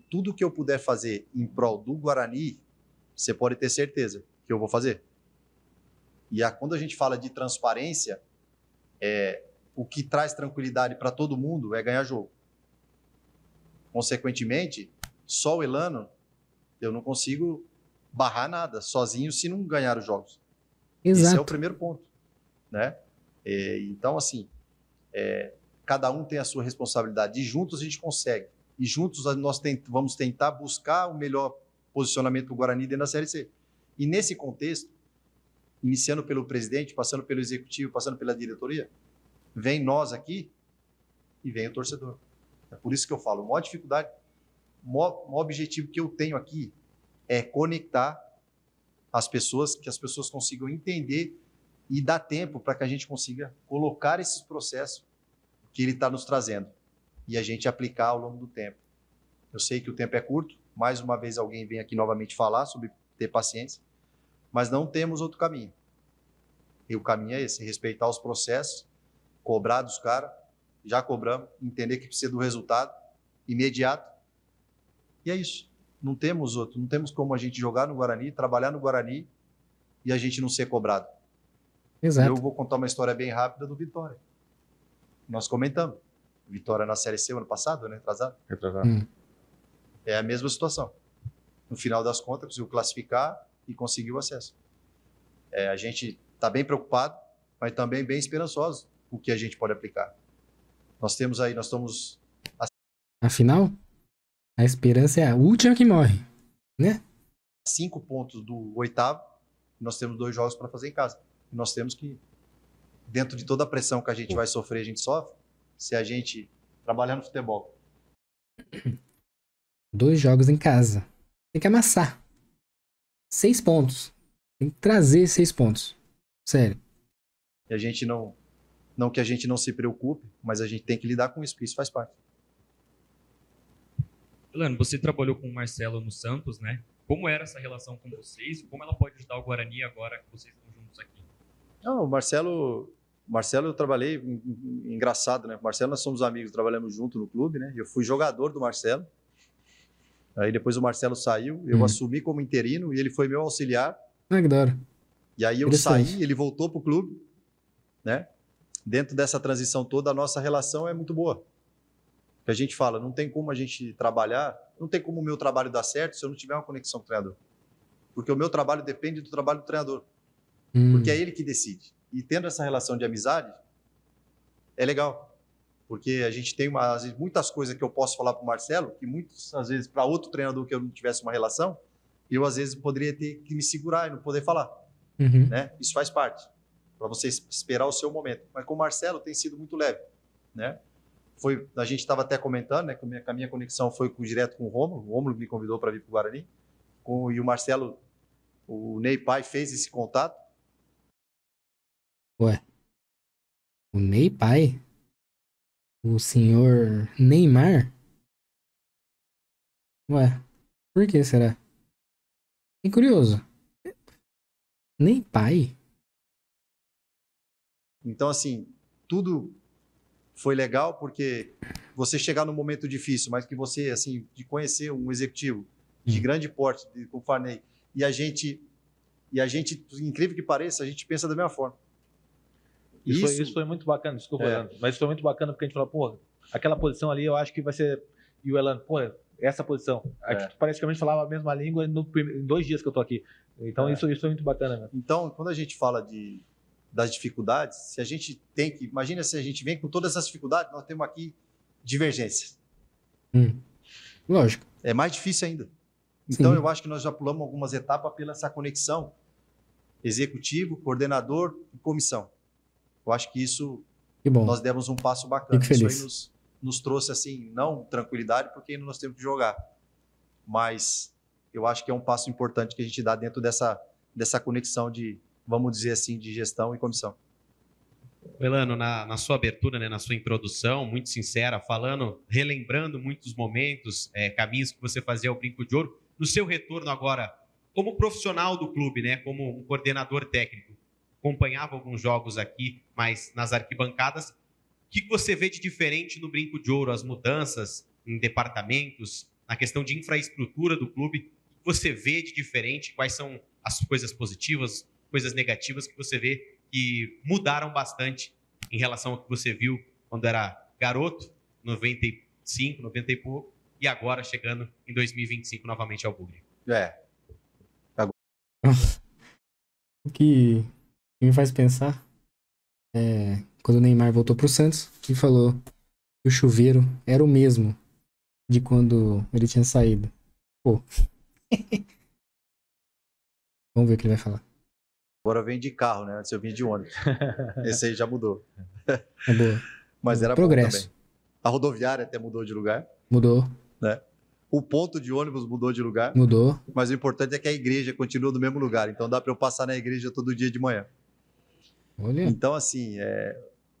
Tudo que eu puder fazer em prol do Guarani, você pode ter certeza que eu vou fazer. E quando a gente fala de transparência, o que traz tranquilidade para todo mundo é ganhar jogo. Consequentemente, só o Elano, eu não consigo barrar nada sozinho se não ganhar os jogos. Exato. Esse é o primeiro ponto, né? Então, assim, cada um tem a sua responsabilidade e juntos a gente consegue. E juntos nós vamos tentar buscar o melhor posicionamento do Guarani dentro da Série C. E nesse contexto, iniciando pelo presidente, passando pelo executivo, passando pela diretoria, vem nós aqui e vem o torcedor. É por isso que eu falo, a maior dificuldade, o maior objetivo que eu tenho aqui é conectar as pessoas, que as pessoas consigam entender e dar tempo para que a gente consiga colocar esses processos que ele está nos trazendo e a gente aplicar ao longo do tempo. Eu sei que o tempo é curto, mais uma vez alguém vem aqui novamente falar sobre ter paciência, mas não temos outro caminho. E o caminho é esse, respeitar os processos, cobrar dos caras, já cobramos, entender que precisa do resultado imediato, e é isso. Não temos outro, não temos como a gente jogar no Guarani, trabalhar no Guarani e a gente não ser cobrado. Exato. Eu vou contar uma história bem rápida do Vitória. Nós comentamos. Vitória na Série C ano passado, né? Retrasado. É a mesma situação. No final das contas, conseguiu classificar e conseguiu acesso. A gente está bem preocupado, mas também bem esperançoso com o que a gente pode aplicar. Nós estamos... Afinal, a esperança é a última que morre, né? 5 pontos do 8º, nós temos 2 jogos para fazer em casa. E nós temos que, dentro de toda a pressão que a gente vai sofrer, a gente sofre, se a gente trabalhar no futebol. 2 jogos em casa. Tem que amassar. 6 pontos. Tem que trazer 6 pontos. Sério. E a gente não que a gente não se preocupe, mas a gente tem que lidar com isso, porque isso faz parte. Elano, você trabalhou com o Marcelo no Santos, né? Como era essa relação com vocês e como ela pode ajudar o Guarani agora que vocês estão juntos aqui? Não, o Marcelo eu trabalhei, engraçado, né? O Marcelo, nós somos amigos, trabalhamos junto no clube, né? Eu fui jogador do Marcelo. Aí depois o Marcelo saiu, eu assumi como interino e ele foi meu auxiliar. Ah, que da hora. E aí eu saí, ele voltou pro clube, né? Dentro dessa transição toda, a nossa relação é muito boa. Que a gente fala, não tem como a gente trabalhar, não tem como o meu trabalho dar certo se eu não tiver uma conexão com o treinador. Porque o meu trabalho depende do trabalho do treinador. Porque é ele que decide. E tendo essa relação de amizade, é legal. Porque a gente tem muitas coisas que eu posso falar para o Marcelo, que muitas vezes para outro treinador que eu não tivesse uma relação, eu às vezes poderia ter que me segurar e não poder falar. Né? Isso faz parte. Para você esperar o seu momento. Mas com o Marcelo tem sido muito leve. Né? A gente estava até comentando, né, que a minha conexão foi direto com o Rômulo. O Rômulo me convidou para vir para o Guarani. E o Marcelo, o Ney Pai fez esse contato. Ué, o Ney Pai? O senhor Neymar? Ué, por que será? Que curioso. Ney Pai? Então, assim, tudo foi legal porque você chegar num momento difícil, mas que você, assim, de conhecer um executivo de grande porte, com o Farney, e a gente, incrível que pareça, a gente pensa da mesma forma. Isso foi muito bacana, desculpa, Elano, mas isso foi muito bacana porque a gente falou, pô, aquela posição ali eu acho que vai ser... E o Elano, pô, essa posição. A gente praticamente falava a mesma língua em 2 dias que eu tô aqui. Então isso foi muito bacana, né? Então, quando a gente fala de das dificuldades, se a gente tem que... Imagina se a gente vem com todas essas dificuldades, nós temos aqui divergência. Lógico. É mais difícil ainda. Então, Sim. eu acho que nós já pulamos algumas etapas pela essa conexão executivo, coordenador e comissão. Eu acho que isso, Que bom. nós demos um passo bacana. Fico Isso feliz. aí nos trouxe, assim, não tranquilidade, porque ainda nós temos que jogar. Mas eu acho que é um passo importante que a gente dá dentro dessa conexão de, vamos dizer assim, de gestão e comissão. Elano, na sua abertura, né, na sua introdução, muito sincera, falando, relembrando muitos momentos, caminhos que você fazia ao Brinco de Ouro, no seu retorno agora, como profissional do clube, né, como um coordenador técnico, acompanhava alguns jogos aqui, mas nas arquibancadas, o que você vê de diferente no Brinco de Ouro, as mudanças em departamentos, na questão de infraestrutura do clube, o que você vê de diferente, quais são as coisas positivas, coisas negativas que você vê que mudaram bastante em relação ao que você viu quando era garoto, 95, 90 e pouco, e agora chegando em 2025 novamente ao Bugre. O que me faz pensar é quando o Neymar voltou pro Santos e falou que o chuveiro era o mesmo de quando ele tinha saído. Pô. Vamos ver o que ele vai falar. Agora eu venho de carro, né? Antes eu vinha de ônibus. Esse aí já mudou. É boa. Mas era Progresso. bom também. A rodoviária até mudou de lugar, Mudou, né? O ponto de ônibus mudou de lugar, mudou. mas o importante é que a igreja continua no mesmo lugar. Então dá para eu passar na igreja todo dia de manhã. Olha. Então, assim,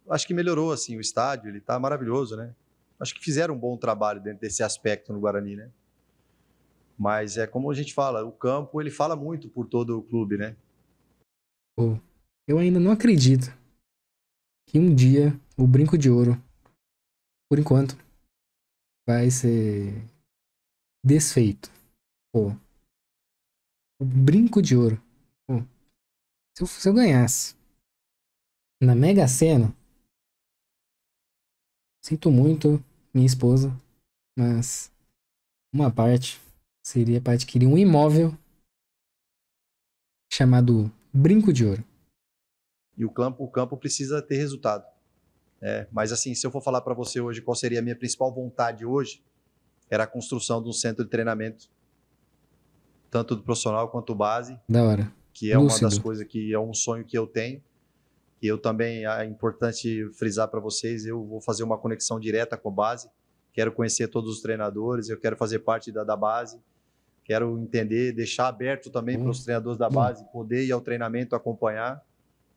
acho que melhorou assim, o estádio, ele tá maravilhoso, né? Acho que fizeram um bom trabalho dentro desse aspecto no Guarani, né? Mas é como a gente fala, o campo, ele fala muito por todo o clube, né? Pô, eu ainda não acredito que um dia o Brinco de Ouro, por enquanto, vai ser desfeito. Pô, o Brinco de Ouro. Pô, se eu ganhasse na Mega Sena, sinto muito minha esposa, mas uma parte seria para adquirir um imóvel chamado Brinco de Ouro. E o campo precisa ter resultado. Mas assim, se eu for falar para você hoje qual seria a minha principal vontade hoje, era a construção de um centro de treinamento, tanto do profissional quanto base, Da hora. que é uma das Lúcido. coisas que é um sonho que eu tenho. E eu também, é importante frisar para vocês, eu vou fazer uma conexão direta com a base, quero conhecer todos os treinadores, eu quero fazer parte da base, quero entender, deixar aberto também para os treinadores da base, poder ir ao treinamento, acompanhar.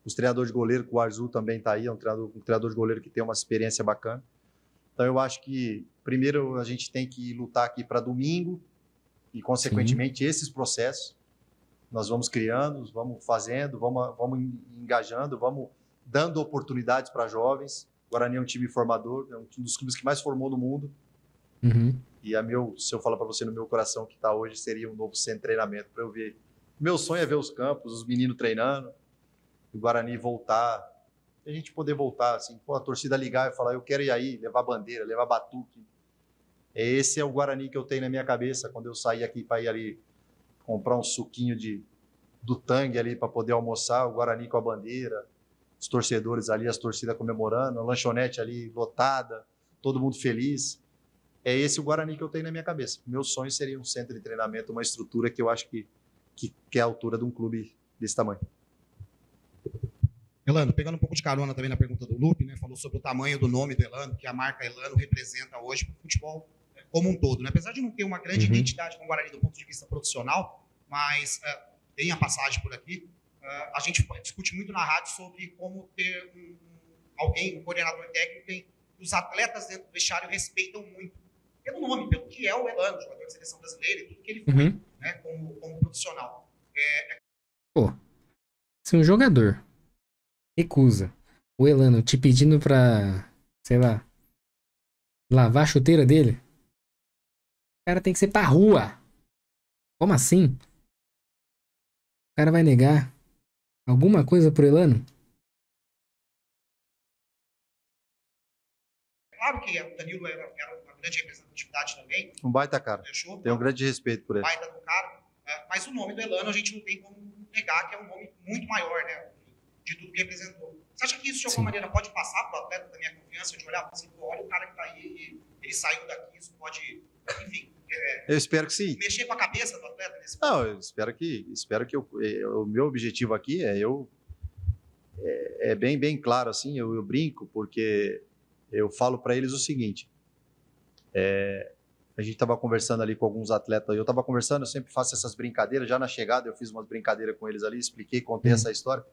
Os treinadores de goleiro, que o Arzu também está aí, é um treinador de goleiro que tem uma experiência bacana. Então eu acho que, primeiro, a gente tem que lutar aqui para domingo e, consequentemente, esses processos nós vamos criando, vamos fazendo, vamos engajando, vamos dando oportunidades para jovens. O Guarani é um time formador, é um dos clubes que mais formou no mundo. Uhum. E se eu falar para você no meu coração que está hoje, seria um novo centro de treinamento para eu ver. Meu sonho é ver os campos, os meninos treinando, o Guarani voltar, a gente poder voltar, assim, a torcida ligar e falar, eu quero ir aí, levar bandeira, levar batuque. Esse é o Guarani que eu tenho na minha cabeça quando eu saí aqui para ir ali comprar um suquinho do Tang ali para poder almoçar, o Guarani com a bandeira, os torcedores ali, as torcidas comemorando, a lanchonete ali lotada, todo mundo feliz. É esse o Guarani que eu tenho na minha cabeça. Meu sonho seria um centro de treinamento, uma estrutura que eu acho que é a altura de um clube desse tamanho. Elano, pegando um pouco de carona também na pergunta do Lupe, né, falou sobre o tamanho do nome do Elano, que a marca Elano representa hoje para o futebol como um todo, né? Apesar de não ter uma grande identidade com o Guarani do ponto de vista profissional, mas tem a passagem por aqui, a gente discute muito na rádio sobre como ter um coordenador técnico que os atletas dentro do vestiário respeitam muito pelo nome, pelo que é o Elano, jogador de seleção brasileira e tudo que ele foi, né, como profissional. Pô, se um jogador recusa o Elano te pedindo pra, sei lá, lavar a chuteira dele, o cara tem que ser pra rua. Como assim? O cara vai negar alguma coisa pro Elano? Claro que o Danilo era uma grande representatividade também. Um baita cara. Fechou? Tenho um grande respeito por ele. Baita do cara. Mas o nome do Elano a gente não tem como negar que é um nome muito maior, né? de tudo que representou. Você acha que isso, de alguma Sim. maneira, pode passar para o atleta da minha confiança, de olhar assim, olha o cara que está aí, e ele saiu daqui, isso pode, enfim, Eu espero que sim. mexer com a cabeça do atleta nesse Não, eu espero que o meu objetivo aqui é bem claro assim, eu brinco porque eu falo para eles o seguinte, a gente estava conversando ali com alguns atletas, eu estava conversando, eu sempre faço essas brincadeiras, já na chegada eu fiz umas brincadeiras com eles ali, expliquei, contei essa história,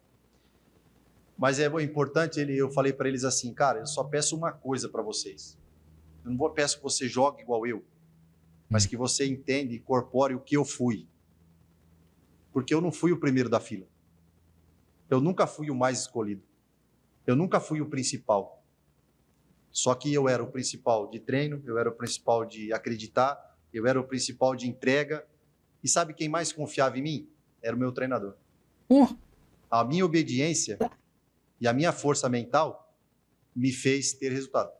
mas é importante, eu falei para eles assim, cara, eu só peço uma coisa para vocês, eu não peço que você jogue igual eu, mas que você entenda e incorpore o que eu fui, porque eu não fui o primeiro da fila, eu nunca fui o mais escolhido, eu nunca fui o principal. Só que eu era o principal de treino, eu era o principal de acreditar, eu era o principal de entrega. E sabe quem mais confiava em mim? Era o meu treinador. A minha obediência e a minha força mental me fez ter resultado.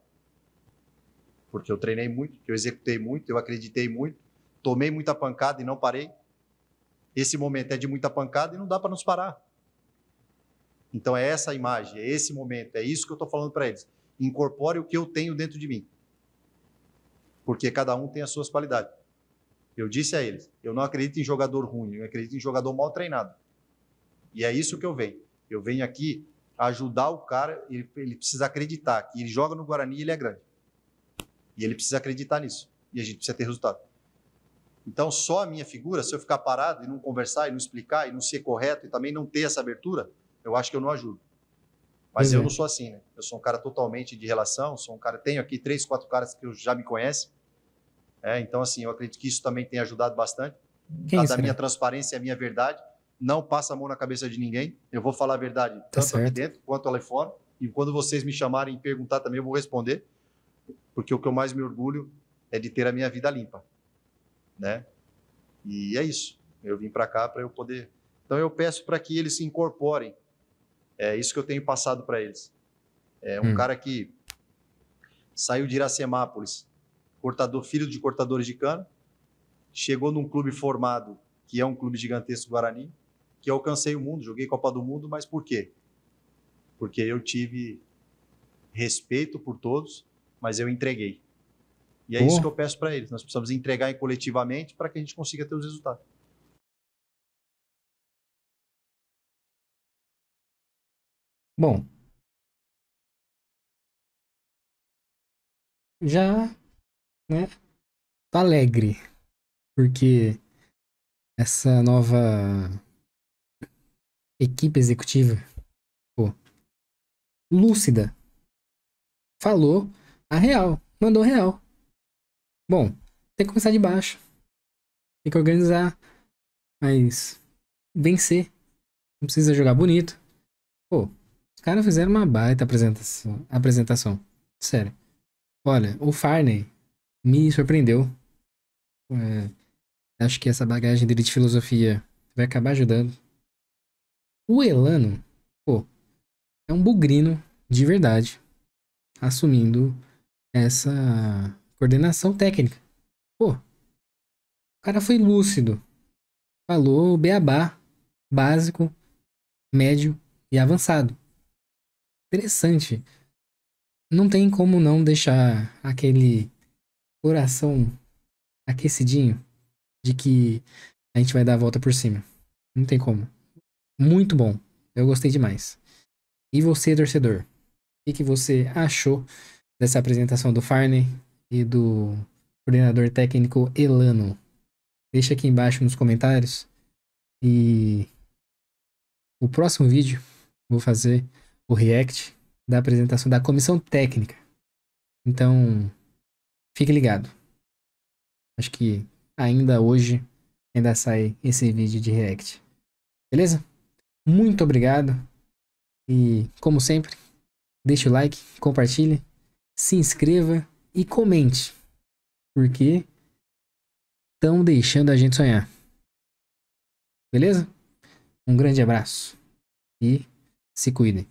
Porque eu treinei muito, eu executei muito, eu acreditei muito, tomei muita pancada e não parei. Esse momento é de muita pancada e não dá para nos parar. Então é essa a imagem, é esse momento, é isso que eu estou falando para eles. Incorpore o que eu tenho dentro de mim. Porque cada um tem as suas qualidades. Eu disse a eles, eu não acredito em jogador ruim, eu acredito em jogador mal treinado. E é isso que eu venho. Eu venho aqui ajudar o cara, ele precisa acreditar que ele joga no Guarani e ele é grande. E ele precisa acreditar nisso. E a gente precisa ter resultado. Então, só a minha figura, se eu ficar parado e não conversar, e não explicar, e não ser correto, e também não ter essa abertura, eu acho que eu não ajudo. Mas eu não sou assim, né? Eu sou um cara totalmente de relação, sou um cara, tenho aqui 3, 4 caras que já me conhecem. Então, assim, eu acredito que isso também tem ajudado bastante. Da minha transparência e a minha verdade. Não passa a mão na cabeça de ninguém. Eu vou falar a verdade tanto aqui dentro quanto lá fora. E quando vocês me chamarem e perguntar também, eu vou responder. Porque o que eu mais me orgulho é de ter a minha vida limpa, né? E é isso. Eu vim para cá para eu poder... Então, eu peço para que eles se incorporem. É isso que eu tenho passado para eles. É um cara que saiu de Iracemápolis, filho de cortadores de cana, chegou num clube formado, que é um clube gigantesco Guarani, que eu alcancei o mundo, joguei Copa do Mundo, mas por quê? Porque eu tive respeito por todos, mas eu entreguei. E é isso que eu peço para eles. Nós precisamos entregar coletivamente para que a gente consiga ter os resultados. Bom, já, né, tô alegre, porque essa nova equipe executiva, lúcida, falou a real, mandou real. Bom, tem que começar de baixo, tem que organizar, mas vencer, não precisa jogar bonito. Os caras fizeram uma baita apresentação. Sério. Olha, o Farney me surpreendeu. Acho que essa bagagem dele de filosofia vai acabar ajudando. O Elano, é um bugrino de verdade, assumindo essa coordenação técnica. O cara foi lúcido. Falou beabá, básico, médio e avançado. Interessante. Não tem como não deixar aquele coração aquecidinho de que a gente vai dar a volta por cima. Não tem como. Muito bom. Eu gostei demais. E você, torcedor? O que você achou dessa apresentação do Farney e do coordenador técnico Elano? Deixa aqui embaixo nos comentários. E o próximo vídeo vou fazer o react da apresentação da comissão técnica. Então, fique ligado. Acho que ainda hoje sai esse vídeo de react. Beleza? Muito obrigado. E, como sempre, deixe o like, compartilhe, se inscreva e comente. Porque estão deixando a gente sonhar. Beleza? Um grande abraço. E se cuidem.